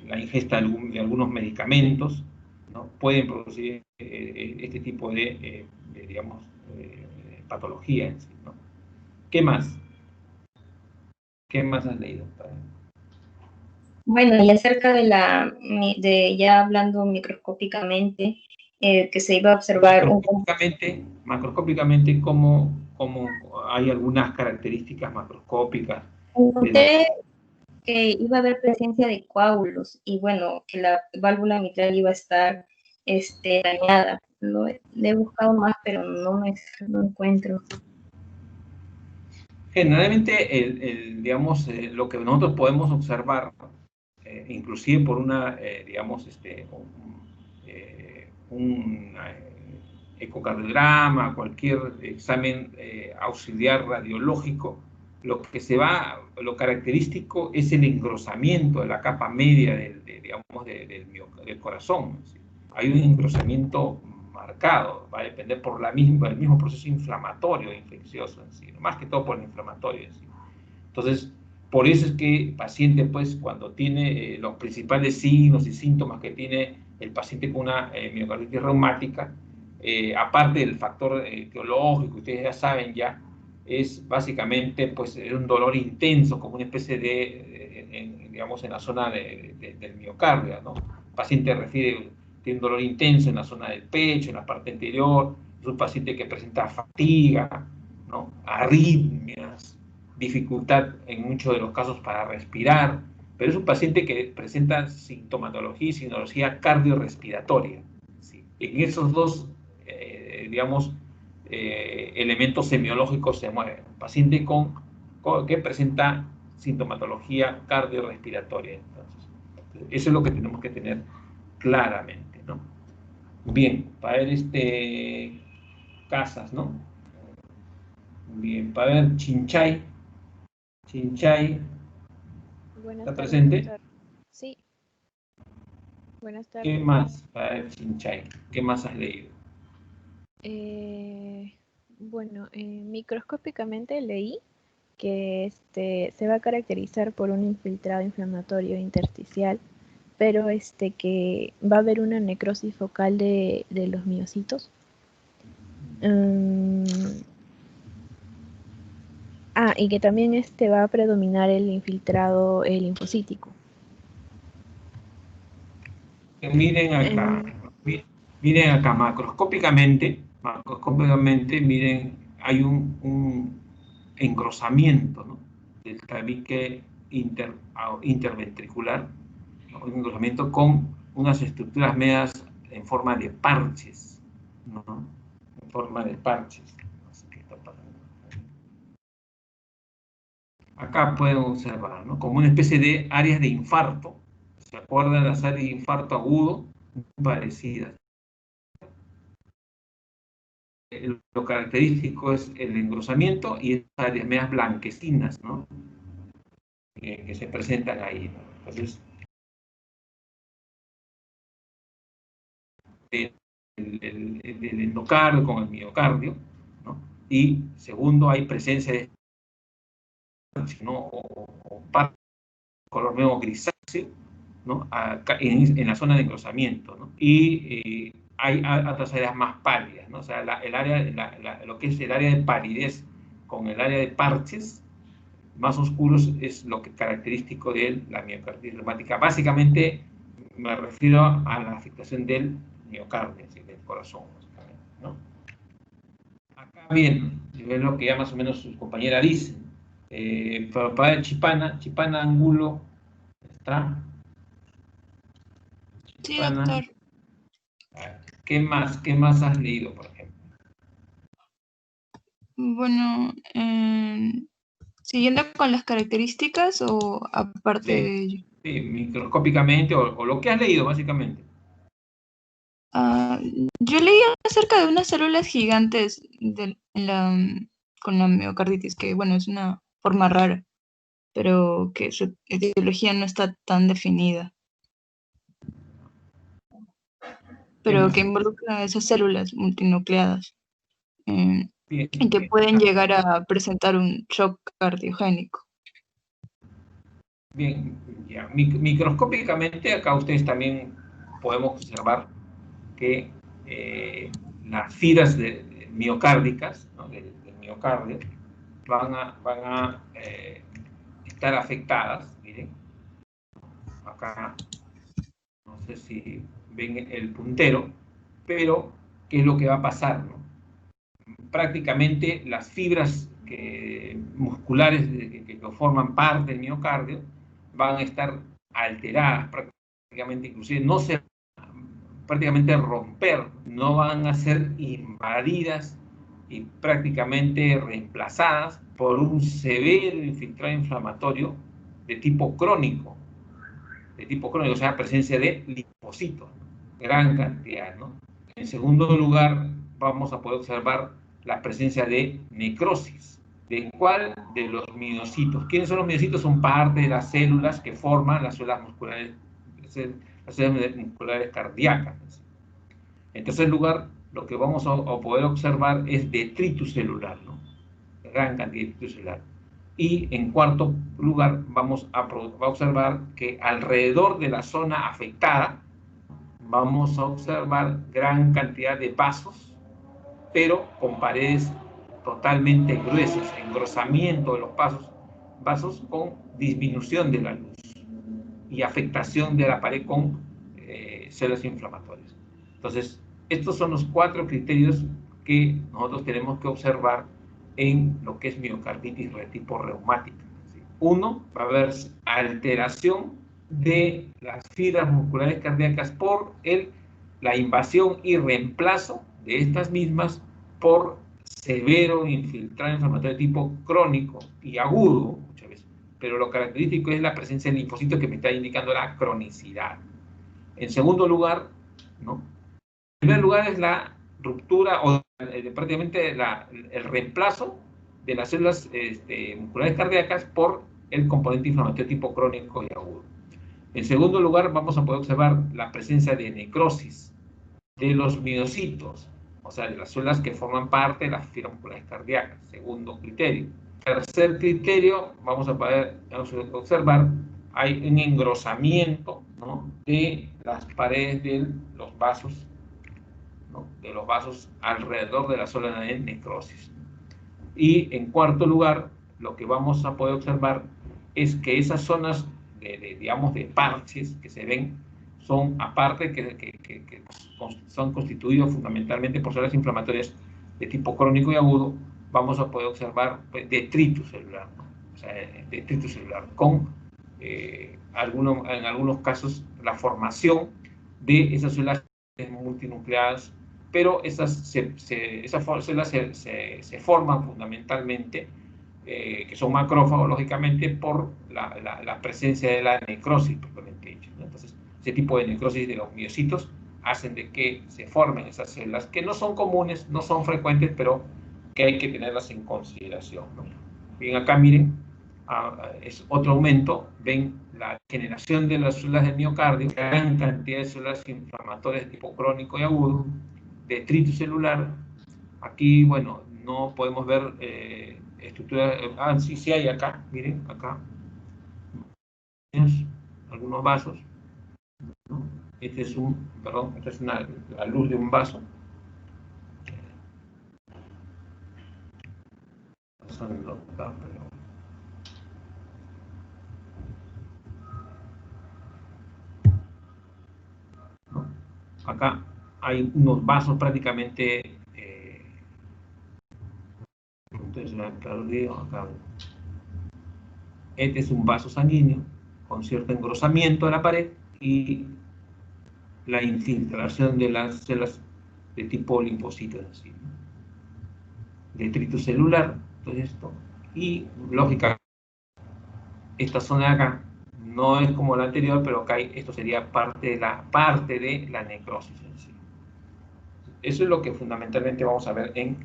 la ingesta de algunos medicamentos, ¿no? Pueden producir este tipo de digamos, patología en sí, ¿no? ¿Qué más? ¿Qué más has leído? Bueno, y acerca de ya hablando microscópicamente, que se iba a observar macroscópicamente ¿cómo hay algunas características macroscópicas? Encontré que iba a haber presencia de coágulos y bueno, que la válvula mitral iba a estar dañada. Le he buscado más, pero no encuentro. Generalmente, digamos, lo que nosotros podemos observar, inclusive por una, digamos, un ecocardiograma, cualquier examen auxiliar radiológico, lo característico es el engrosamiento de la capa media del corazón. Hay un engrosamiento marcado, va a depender del mismo proceso inflamatorio infeccioso en sí, más que todo por el inflamatorio en sí. Entonces, por eso es que el paciente, pues, cuando tiene los principales signos y síntomas que tiene el paciente con una miocarditis reumática, aparte del factor etiológico, ustedes ya saben ya, es básicamente, pues, un dolor intenso, como una especie de digamos, en la zona del miocardio, ¿no? El paciente tiene un dolor intenso en la zona del pecho, en la parte anterior, es un paciente que presenta fatiga, ¿no? Arritmias, dificultad en muchos de los casos para respirar, pero es un paciente que presenta sintomatología y sinología cardiorrespiratoria. ¿Sí? En esos dos, digamos, elementos semiológicos se mueven. Un paciente que presenta sintomatología cardiorrespiratoria. Entonces, eso es lo que tenemos que tener claramente, ¿no? Bien, para ver Casas, ¿no? Bien, para ver Chinchay. Chinchay, Buenas ¿está tardes, presente? doctor. Sí. Buenas tardes. ¿Qué más para ver Chinchay? ¿Qué más has leído? Bueno, microscópicamente leí que se va a caracterizar por un infiltrado inflamatorio intersticial, pero que va a haber una necrosis focal de los miocitos. Y que también va a predominar el infiltrado linfocítico. Miren acá, macroscópicamente, miren, hay un engrosamiento, ¿no? Del tabique interventricular, ¿no? Un engrosamiento con unas estructuras medias en forma de parches, ¿no? En forma de parches. No sé qué está pasando. Acá pueden observar, ¿no? Como una especie de áreas de infarto. ¿Se acuerdan las áreas de infarto agudo? Parecidas. Lo característico es el engrosamiento y esas áreas medias blanquecinas, ¿no? Que se presentan ahí, ¿no? Entonces, del endocardio con el miocardio, ¿no? Y segundo, hay presencia de, ¿no? o color medio grisáceo, ¿no? Acá, en la zona de engrosamiento, ¿no? Y hay otras áreas más pálidas, ¿no? O sea, lo que es el área de palidez con el área de parches más oscuros es lo que característico de la miocarditis reumática. Básicamente me refiero a la afectación del miocardio, es decir, del corazón, ¿no? Acá bien, ven lo que ya más o menos sus compañeras dicen. Para Chipana Angulo, ¿está? Sí, Chipana. doctor. ¿Qué más has leído, por ejemplo? Bueno, ¿Siguiendo con las características o aparte Sí. de ello? Sí, microscópicamente o lo que has leído, básicamente. Yo leí acerca de unas células gigantes con la miocarditis, que bueno, es una forma rara, pero que su etiología no está tan definida, pero Bien. que involucra a esas células multinucleadas Bien, y que bien. pueden llegar a presentar un shock cardiogénico. Bien, ya. Microscópicamente, acá ustedes también podemos observar que las fibras miocárdicas, ¿no? del miocardio van a estar afectadas. Miren, acá no sé si ven el puntero, pero ¿qué es lo que va a pasar, ¿no? Prácticamente las fibras musculares que forman parte del miocardio van a estar alteradas prácticamente, inclusive no se prácticamente romper, no van a ser invadidas y prácticamente reemplazadas por un severo infiltrado inflamatorio de tipo crónico, o sea, presencia de linfocitos, gran cantidad, ¿no? En segundo lugar, vamos a poder observar la presencia de necrosis. ¿De cuál? De los miocitos. ¿Quiénes son los miocitos? Son parte de las células que forman las células musculares cardíacas. En tercer lugar, lo que vamos a poder observar es detritus celular, ¿no? Gran cantidad de detritus celular. Y en cuarto lugar, vamos a observar que alrededor de la zona afectada vamos a observar gran cantidad de vasos, pero con paredes totalmente gruesas, engrosamiento de los vasos con disminución de la luz y afectación de la pared con células inflamatorias. Entonces, estos son los 4 criterios que nosotros tenemos que observar en lo que es miocarditis de tipo reumática. Uno, va a haber alteración de las fibras musculares cardíacas por la invasión y reemplazo de estas mismas por severo infiltrado inflamatorio de tipo crónico y agudo, muchas veces. Pero lo característico es la presencia de linfocitos que me está indicando la cronicidad. En segundo lugar, ¿no? En primer lugar es la ruptura o prácticamente el reemplazo de las células musculares cardíacas por el componente inflamatorio tipo crónico y agudo. En segundo lugar, vamos a poder observar la presencia de necrosis de los miocitos, o sea, de las células que forman parte de las fibras musculares cardíacas. Segundo criterio. Tercer criterio, vamos a poder observar, hay un engrosamiento, ¿no? de las paredes de los vasos, ¿no? de los vasos alrededor de la zona de necrosis. Y en cuarto lugar, lo que vamos a poder observar es que esas zonas digamos, de parches que se ven son, aparte que son constituidos fundamentalmente por células inflamatorias de tipo crónico y agudo, vamos a poder observar detritus celular, ¿no? O sea, detritus celular, con en algunos casos la formación de esas células multinucleadas, pero esas células se forman fundamentalmente, que son macrófagos, lógicamente, por la presencia de la necrosis, propiamente dicho, ¿no? Entonces, ese tipo de necrosis de los miocitos hacen de que se formen esas células, que no son comunes, no son frecuentes, pero que hay que tenerlas en consideración, ¿no? Bien, acá miren, es otro aumento, ven la generación de las células del miocardio, gran cantidad de células inflamatorias de tipo crónico y agudo, detritus celular. Aquí, bueno, no podemos ver estructura, sí hay acá, miren, acá, algunos vasos, ¿no? Este es esta es la luz de un vaso. Acá hay unos vasos prácticamente, acá. Este es un vaso sanguíneo con cierto engrosamiento de la pared y la infiltración de las células de tipo linfocitos, así, ¿no? Detritus celular, todo esto, y lógicamente esta zona de acá no es como la anterior, pero acá esto sería parte de la necrosis en sí. Eso es lo que fundamentalmente vamos a ver en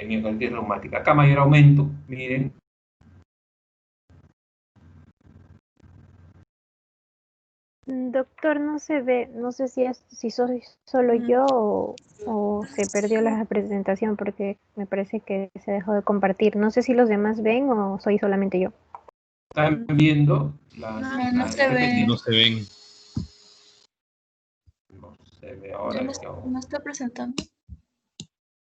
miocarditis reumática. Acá mayor aumento, miren. Doctor, no se ve, no sé si soy solo yo o se perdió la presentación porque me parece que se dejó de compartir. No sé si los demás ven o soy solamente yo. Están viendo No se ve. No se ven. No se ve ahora. No está presentando.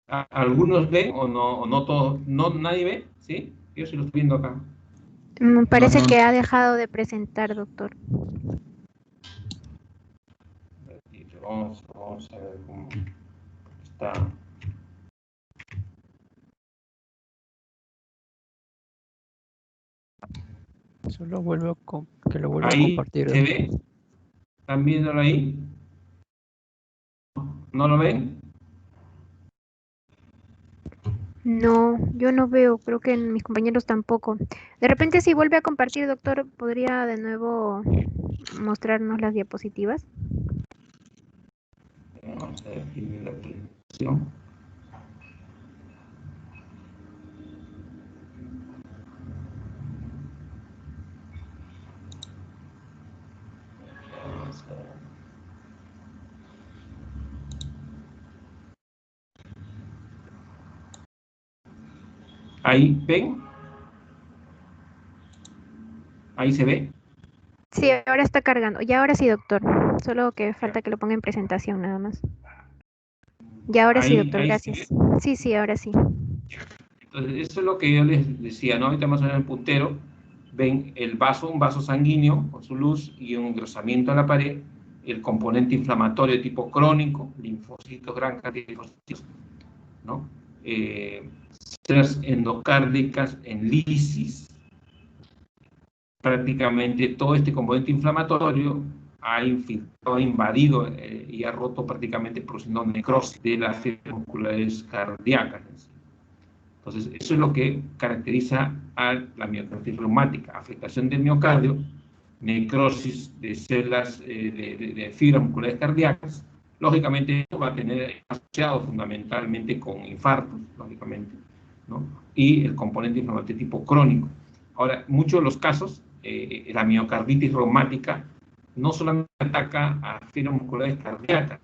¿Algunos ven o no todos? ¿No, nadie ve? ¿Sí? Yo sí lo estoy viendo acá. Parece que ha dejado de presentar, doctor. Vamos a ver cómo está. Solo vuelvo que lo vuelva a Ahí compartir. se ve. ¿Están viéndolo ahí? ¿No lo ven? No, yo no veo, creo que mis compañeros tampoco. De repente si vuelve a compartir, doctor, ¿podría de nuevo mostrarnos las diapositivas? Vamos a definir la presentación. Ahí, ¿ven? Ahí se ve. Sí, ahora está cargando. Y ahora sí, doctor. Solo que falta que lo ponga en presentación nada más. Y ahora sí, doctor, gracias. Sí, ahora sí. Entonces, eso es lo que yo les decía, ¿no? Ahorita más o menos en el puntero, ven el vaso, un vaso sanguíneo con su luz y un engrosamiento en la pared, el componente inflamatorio de tipo crónico, linfocitos, gran cantidad de linfocitos, ¿no? Células endocárdicas en lisis. Prácticamente todo este componente inflamatorio ha infiltrado, ha invadido y ha roto prácticamente produciendo necrosis de las fibras musculares cardíacas. Entonces, eso es lo que caracteriza a la miocarditis reumática, afectación del miocardio, necrosis de células de fibras musculares cardíacas. Lógicamente, esto va a tener asociado fundamentalmente con infartos, lógicamente, ¿no? Y el componente inflamatorio tipo crónico. Ahora, muchos de los casos, la miocarditis reumática no solamente ataca a fibras musculares cardíacas,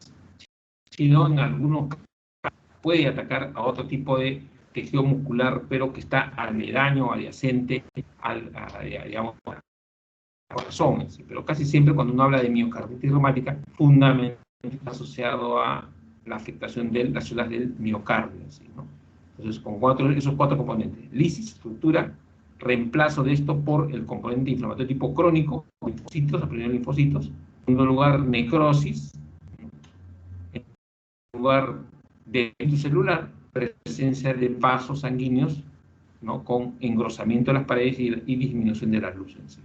sino en algunos casos puede atacar a otro tipo de tejido muscular, pero que está aledaño, adyacente al corazón. ¿Sí? Pero casi siempre cuando uno habla de miocarditis reumática, fundamentalmente está asociado a la afectación de las células del miocardio. ¿Sí? ¿No? Entonces, con esos cuatro componentes: lisis, estructura, reemplazo de esto por el componente inflamatorio tipo crónico, linfocitos, la primera linfocitos, en segundo lugar, necrosis, en lugar de celular, presencia de vasos sanguíneos, ¿no? Con engrosamiento de las paredes y disminución de las luces. ¿Sí?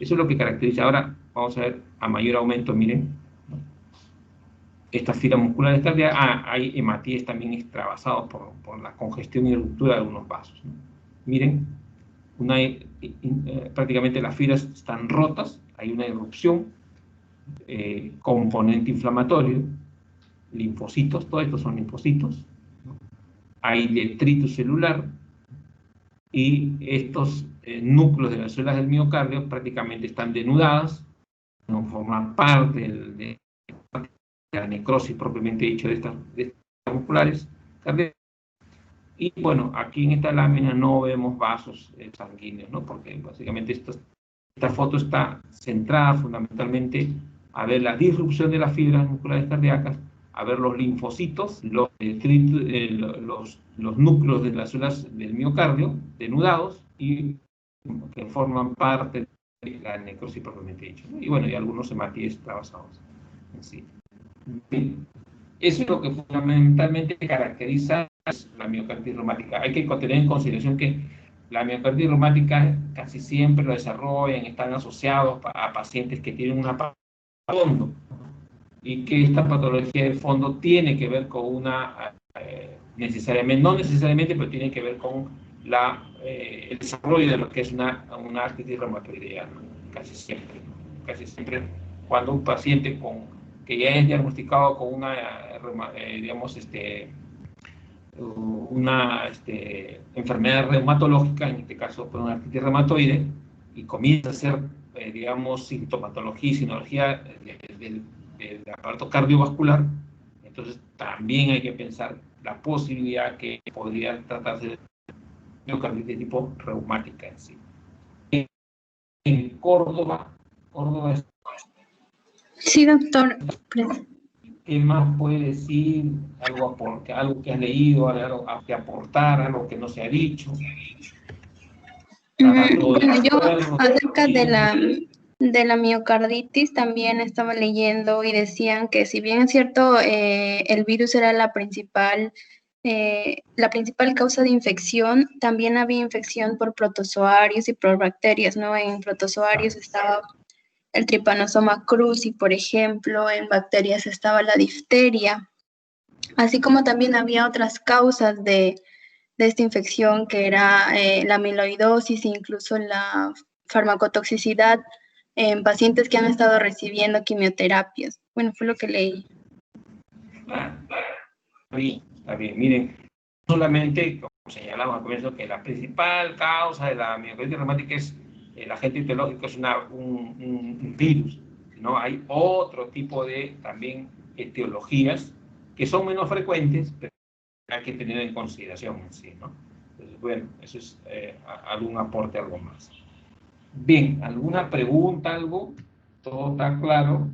Eso es lo que caracteriza. Ahora vamos a ver a mayor aumento, miren, ¿no? Estas fibras musculares cardíacas, hay hematíes también extravasados por la congestión y ruptura de algunos vasos, ¿no? Miren, prácticamente las fibras están rotas, hay una erupción, componente inflamatorio, linfocitos, todos estos son linfocitos, ¿no? Hay detritus celular y estos núcleos de las células del miocardio prácticamente están denudadas, no forman parte de la necrosis propiamente dicho de estas musculares cardíacas. Y bueno, aquí en esta lámina no vemos vasos sanguíneos, ¿no? Porque básicamente esta foto está centrada fundamentalmente a ver la disrupción de las fibras musculares cardíacas, a ver los linfocitos, los núcleos de las células del miocardio denudados y que forman parte de la necrosis propiamente dicha, ¿no? Y bueno, y algunos hematíes trabasados en sí. Bien. Eso es lo que fundamentalmente caracteriza la miocarditis reumática. Hay que tener en consideración que la miocarditis reumática casi siempre lo desarrollan, están asociados a pacientes que tienen una patología de fondo, y que esta patología de fondo tiene que ver con una, necesariamente, no necesariamente, pero tiene que ver con el desarrollo de lo que es una artritis reumatoidea, ¿no? Casi siempre, ¿no? Casi siempre cuando un paciente que ya es diagnosticado con una, digamos, una enfermedad reumatológica, en este caso por una artritis reumatoide, y comienza a hacer, digamos, sintomatología y sinología del aparato cardiovascular, entonces también hay que pensar la posibilidad que podría tratarse de miocarditis tipo reumática en sí. En Córdoba es... Sí, doctor. ¿Qué más puede decir? Algo que has leído, algo que aportar, algo que no se ha dicho. Bueno, yo acerca de la miocarditis también estaba leyendo y decían que si bien es cierto, el virus era la principal causa de infección, también había infección por protozoarios y por bacterias, ¿no? En protozoarios estaba el Trypanosoma cruzi, por ejemplo, en bacterias estaba la difteria, así como también había otras causas de esta infección que era la amiloidosis e incluso la farmacotoxicidad en pacientes que han estado recibiendo quimioterapias. Bueno, fue lo que leí. Está bien. Miren, solamente, como señalamos al comienzo, que la principal causa de la miocarditis reumática es el agente etiológico, es un virus, sino hay otro tipo de también etiologías que son menos frecuentes, pero hay que tener en consideración en sí, ¿no? Entonces, bueno, eso es algún aporte, algo más. Bien, ¿alguna pregunta, algo? ¿Todo está claro?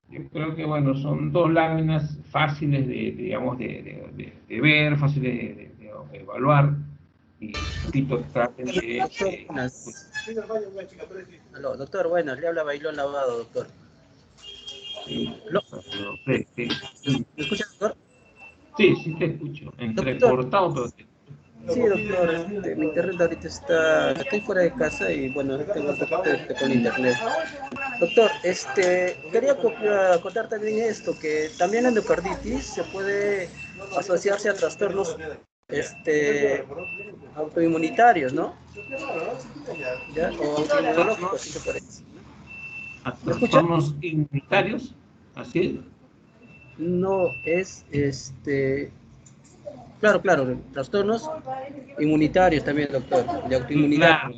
Yo creo que, bueno, son dos láminas fáciles digamos, de ver, fáciles de evaluar, y repito, traten de... Aló, doctor, buenas, le habla Bailón Lavado, doctor. Sí, ¿Me escucha, doctor? Sí, sí te escucho, entrecortado, pero te... Sí, doctor, mi internet ahorita estoy fuera de casa y bueno, tengo un poco con internet. Doctor, quería contar también esto, que también la endocarditis se puede asociarse a trastornos autoinmunitarios, ¿no? ¿Ya? O autoinmunológicos, si se puede decir. ¿A trastornos inmunitarios? ¿Así es? No, es Claro, trastornos inmunitarios también, doctor, de autoinmunidad. Claro,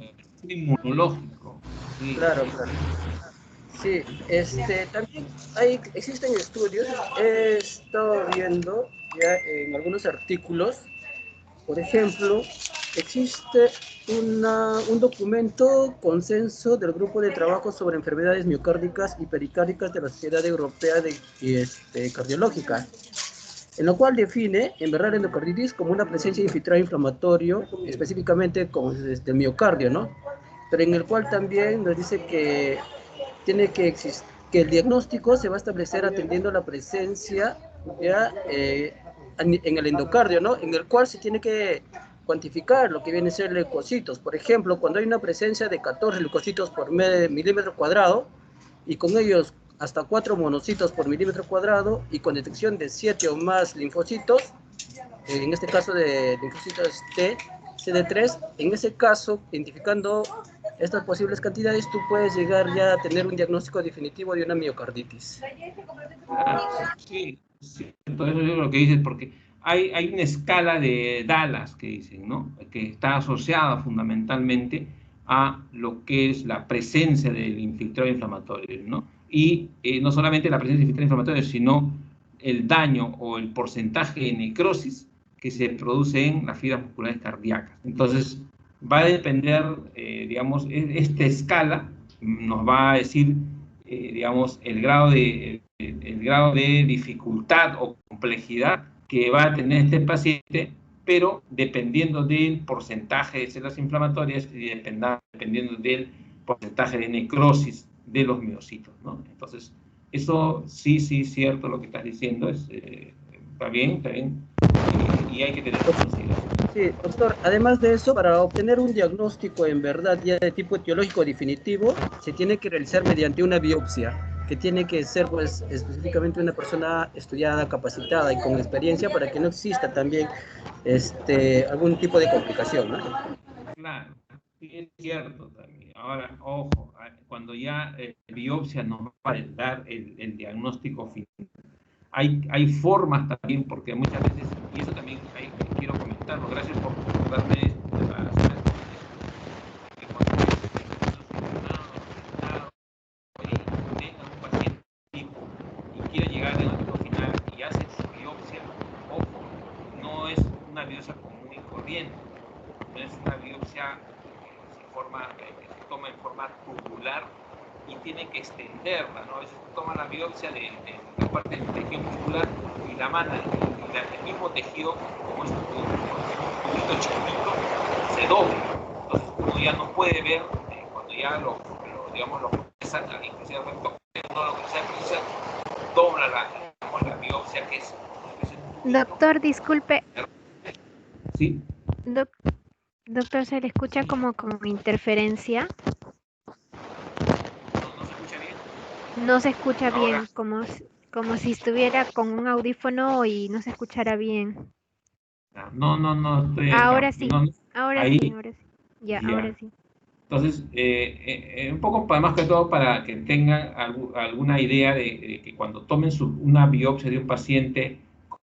inmunológico. Sí. Claro. Sí, también existen estudios, he estado viendo ya en algunos artículos, por ejemplo, existe un documento consenso del Grupo de Trabajo sobre Enfermedades Miocárdicas y Pericárdicas de la Sociedad Europea de Cardiológica, en lo cual define, en verdad, la endocarditis como una presencia infiltrado inflamatorio, específicamente con el miocardio, ¿no? Pero en el cual también nos dice que tiene que existir, que el diagnóstico se va a establecer atendiendo la presencia ya, en el endocardio, ¿no? En el cual se tiene que cuantificar lo que viene a ser leucocitos. Por ejemplo, cuando hay una presencia de 14 leucocitos por milímetro cuadrado, y con ellos hasta 4 monocitos por milímetro cuadrado, y con detección de 7 o más linfocitos, en este caso de linfocitos T, CD3, en ese caso, identificando estas posibles cantidades, tú puedes llegar ya a tener un diagnóstico definitivo de una miocarditis. Sí, entonces eso es lo que dices, porque hay una escala de Dallas que dicen, ¿no? Que está asociada fundamentalmente a lo que es la presencia del infiltrado inflamatorio, ¿no? Y no solamente la presencia del infiltrado inflamatorio, sino el daño o el porcentaje de necrosis que se produce en las fibras musculares cardíacas. Entonces, va a depender, digamos, esta escala nos va a decir, digamos, el grado de dificultad o complejidad que va a tener este paciente, pero dependiendo del porcentaje de células inflamatorias y dependiendo del porcentaje de necrosis de los miocitos, ¿no? Entonces, eso sí, cierto lo que estás diciendo, está bien, y hay que tener en consideración. Sí, doctor, además de eso, para obtener un diagnóstico en verdad ya de tipo etiológico definitivo, se tiene que realizar mediante una biopsia. que tiene que ser pues específicamente una persona estudiada, capacitada y con experiencia para que no exista también algún tipo de complicación, ¿no? Claro, sí es cierto también. Ahora, ojo, cuando ya biopsia nos va a dar el diagnóstico final, hay formas también, porque muchas veces, y eso también quiero comentarlo, gracias por darme declaraciones, que cuando tengan un paciente y quieren llegar al diagnóstico final y hacen su biopsia, ojo, no es una biopsia común y corriente, no es una biopsia que se toma en forma tubular y tienen que extenderla, ¿no? A veces toman la biopsia de la parte del tejido muscular y la mandan, y el mismo tejido, como es un tubito chiquitito, se dobla. Entonces uno ya no puede ver, cuando ya lo procesan, inclusive no lo procesa, dobla la biopsia, que es Doctor, disculpe. ¿Sí? Doctor, se le escucha como interferencia. No se escucha bien, como si estuviera con un audífono y no se escuchara bien. No, estoy Ahora acá. sí, No, ahora ahí, sí, ahora sí. Ya, ahora sí. Entonces, un poco más que todo para que tengan alguna idea de que cuando tomen una biopsia de un paciente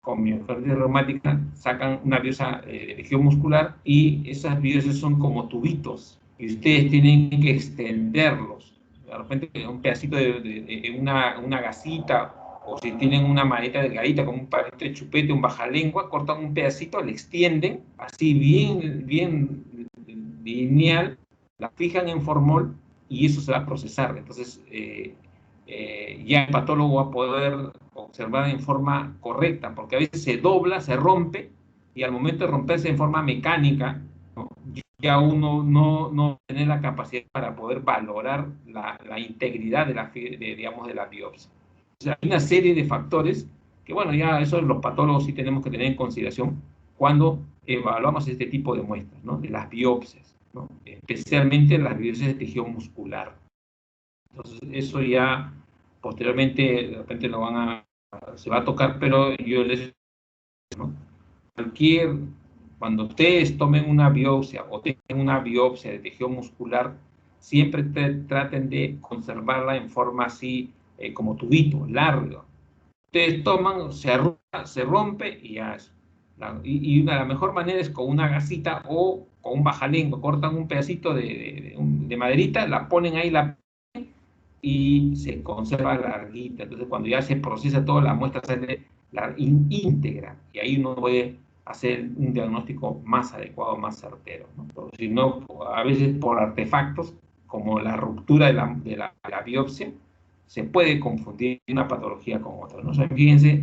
con miocarditis reumática, sacan una biopsia de tejido muscular y esas biopsias son como tubitos y ustedes tienen que extenderlos. De repente un pedacito de una gasita, o si tienen una maleta delgadita con un palito de chupete, un bajalengua, cortan un pedacito, le extienden así bien lineal, la fijan en formol y eso se va a procesar. Entonces, ya el patólogo va a poder observar en forma correcta, porque a veces se dobla, se rompe, y al momento de romperse en forma mecánica, ¿no? Ya uno no tiene la capacidad para poder valorar la integridad de la biopsia. O sea, hay una serie de factores que, bueno, ya eso los patólogos sí tenemos que tener en consideración cuando evaluamos este tipo de muestras, ¿no? De las biopsias, ¿no? Especialmente las biopsias de tejido muscular. Entonces, eso ya posteriormente de repente se va a tocar, pero yo les, ¿no? Cuando ustedes tomen una biopsia o tengan una biopsia de tejido muscular, siempre traten de conservarla en forma así, como tubito, largo. Ustedes toman, se rompe y ya es. La mejor manera es con una gasita o con un bajalengua, cortan un pedacito de maderita, la ponen ahí, y se conserva larguita. Entonces, cuando ya se procesa toda la muestra, sale íntegra, y ahí uno puede hacer un diagnóstico más adecuado, más certero, ¿no? Pero si no, a veces por artefactos, como la ruptura de la biopsia, se puede confundir una patología con otra, ¿no? O sea, fíjense,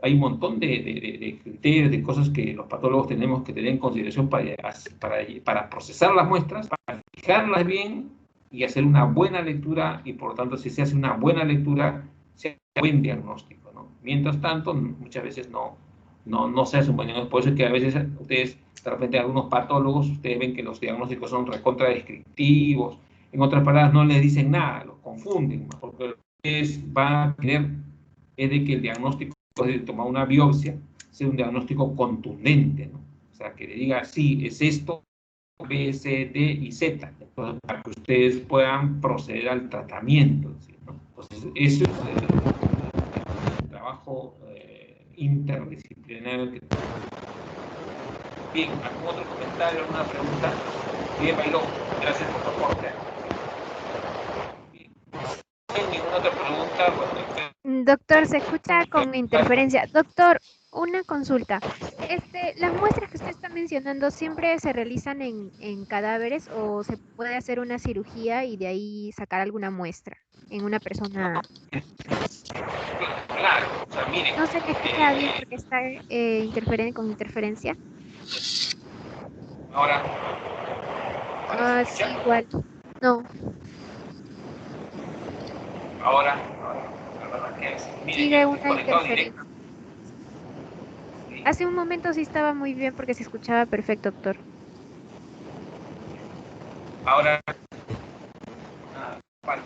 hay un montón de criterios, de cosas que los patólogos tenemos que tener en consideración para procesar las muestras, para fijarlas bien y hacer una buena lectura, y por lo tanto, si se hace una buena lectura, se hace un buen diagnóstico, ¿no? Mientras tanto, muchas veces no se hace un buen diagnóstico. Por eso es que a veces ustedes, de repente, algunos patólogos, ustedes ven que los diagnósticos son recontra descriptivos, en otras palabras, no les dicen nada, los confunden, porque lo que ustedes van a tener es de que el diagnóstico de tomar una biopsia sea un diagnóstico contundente, ¿no? O sea, que le diga, sí, es esto, B, C, D y Z, entonces, para que ustedes puedan proceder al tratamiento, ¿no? Entonces, eso es el trabajo interdisciplinario. Bien, ¿algún otro comentario, alguna pregunta? Bien, Bailó, gracias por tu aporte. ¿Hay ninguna otra pregunta? Bueno, Doctor, se escucha con interferencia. Doctor, una consulta. Las muestras que usted está mencionando, ¿siempre se realizan en cadáveres o se puede hacer una cirugía y de ahí sacar alguna muestra en una persona? Claro, o sea, miren. No se me escucha bien porque está con interferencia. Ahora. Sí, igual. No. Ahora, ¿qué es? Miren, Sigue una interferencia. Sí. Hace un momento sí estaba muy bien porque se escuchaba perfecto, doctor. Ahora, vale.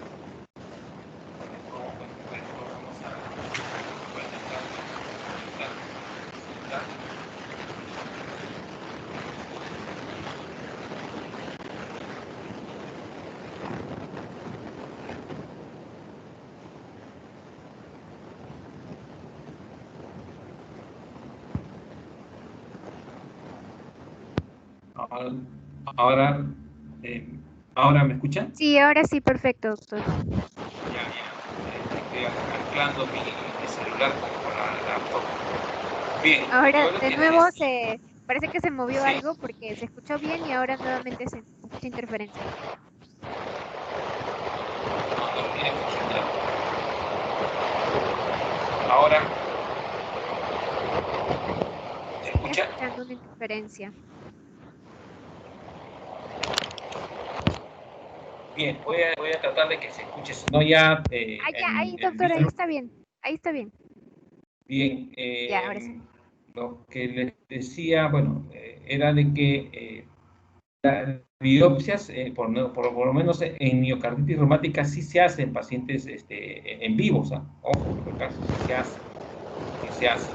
¿Ahora me escuchan? Sí, ahora sí, perfecto, doctor. Ya. Estoy anclando mi celular con la laptop. Bien. Ahora, de nuevo, parece que se movió Sí. algo porque se escuchó bien y ahora nuevamente se escucha interferencia. No tiene funcionado. Ahora, ¿se escucha? Escuchando una interferencia. Bien, voy a tratar de que se escuche, si no ya... ahí, doctor, ahí está bien. Ahí está bien. Bien, Ya, ahora sí. lo que les decía, bueno, era de que las biopsias, por lo menos en miocarditis reumática, sí se hacen en pacientes en vivos, ¿ah? Ojo, en el caso sí se hace.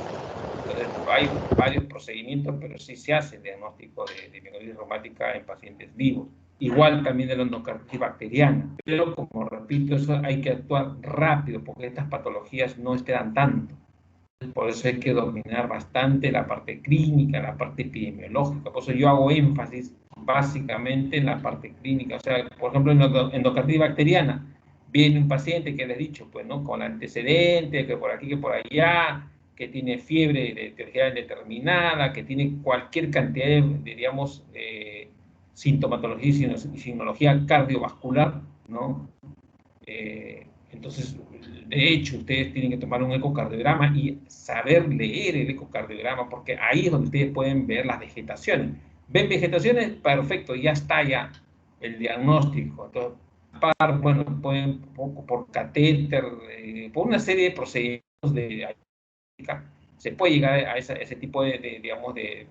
Entonces, hay varios procedimientos, pero sí se hace el diagnóstico de miocarditis reumática en pacientes vivos. Igual también de la endocarditis bacteriana. Pero, como repito, eso hay que actuar rápido, porque estas patologías no esperan tanto. Por eso hay que dominar bastante la parte clínica, la parte epidemiológica. Por eso yo hago énfasis básicamente en la parte clínica. O sea, por ejemplo, en endocarditis bacteriana, viene un paciente que le he dicho, pues, ¿no? Con antecedentes, que por aquí, que por allá, que tiene fiebre de etiología indeterminada, que tiene cualquier cantidad de digamos, sintomatología y signología cardiovascular, ¿no? Entonces, de hecho, ustedes tienen que tomar un ecocardiograma y saber leer el ecocardiograma, porque ahí es donde ustedes pueden ver las vegetaciones. ¿Ven vegetaciones? Perfecto, ya está ya el diagnóstico. Entonces, bueno, pueden por catéter, por una serie de procedimientos de se puede llegar a ese tipo digamos, de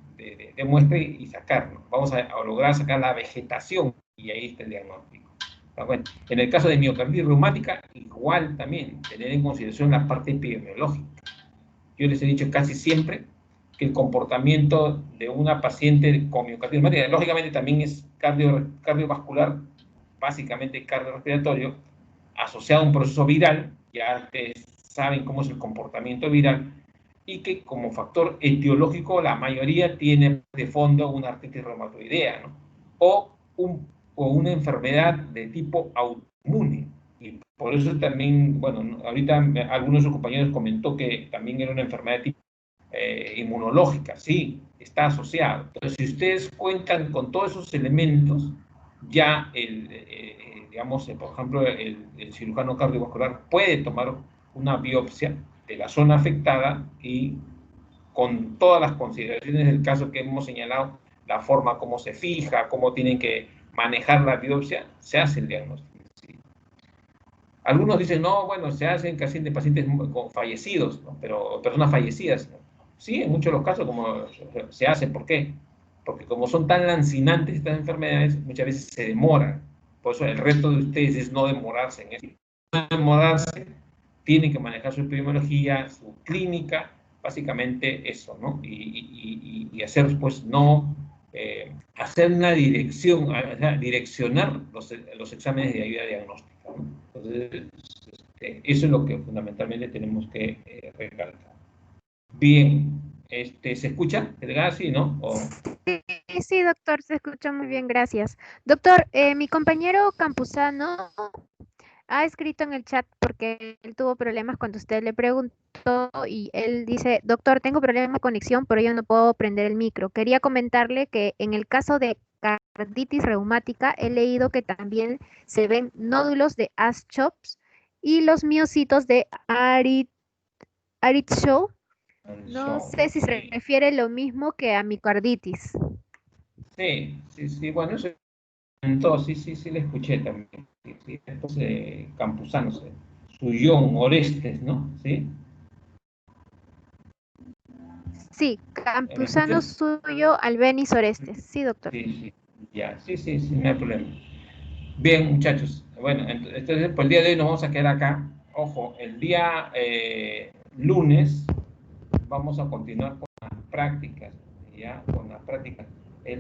muestra y sacarlo. Vamos a lograr sacar la vegetación y ahí está el diagnóstico. Bueno, en el caso de miocarditis reumática, igual también, tener en consideración la parte epidemiológica. Yo les he dicho casi siempre que el comportamiento de una paciente con miocarditis reumática, lógicamente también es cardiovascular, básicamente cardiorrespiratorio, asociado a un proceso viral, ya ustedes saben cómo es el comportamiento viral, y que como factor etiológico la mayoría tiene de fondo una artritis reumatoidea, ¿no? O una enfermedad de tipo autoinmune. Y por eso también, bueno, ahorita algunos de sus compañeros comentó que también era una enfermedad de tipo inmunológica. Sí, está asociado. Entonces, si ustedes cuentan con todos esos elementos, ya digamos, por ejemplo, el cirujano cardiovascular puede tomar una biopsia de la zona afectada y con todas las consideraciones del caso que hemos señalado, la forma como se fija, cómo tienen que manejar la biopsia, se hace el diagnóstico. ¿Sí? Algunos dicen, no, bueno, se hacen casi de pacientes fallecidos, ¿no? Pero personas fallecidas, ¿no? Sí, en muchos de los casos como se hacen. ¿Por qué? Porque como son tan lancinantes estas enfermedades, muchas veces se demoran. Por eso el reto de ustedes es no demorarse en eso. No demorarse, tienen que manejar su epidemiología, su clínica, básicamente eso, ¿no? Y hacer, pues, no hacer una dirección, direccionar los exámenes de ayuda diagnóstica, ¿no? Entonces, eso es lo que fundamentalmente tenemos que recalcar. Bien, ¿se escucha? ¿Sí, no? Sí, doctor, se escucha muy bien, gracias. Doctor, mi compañero Campuzano ha escrito en el chat porque él tuvo problemas cuando usted le preguntó y él dice, doctor, tengo problema de conexión, pero yo no puedo prender el micro. Quería comentarle que en el caso de carditis reumática he leído que también se ven nódulos de Aschops y los miocitos de Aritz-Shaw. No sé si se refiere lo mismo que a miocarditis. Sí, bueno, eso entonces sí le escuché también. Sí, entonces, Campuzano, Suyón, Orestes, ¿no? ¿Sí? Sí, Campuzano, Suyo, Albeniz, Orestes. Sí, doctor. Sí, ya, sí, no hay problema. Bien, muchachos. Bueno, entonces por el día de hoy nos vamos a quedar acá. Ojo, el día lunes vamos a continuar con las prácticas, ¿ya? Con las prácticas.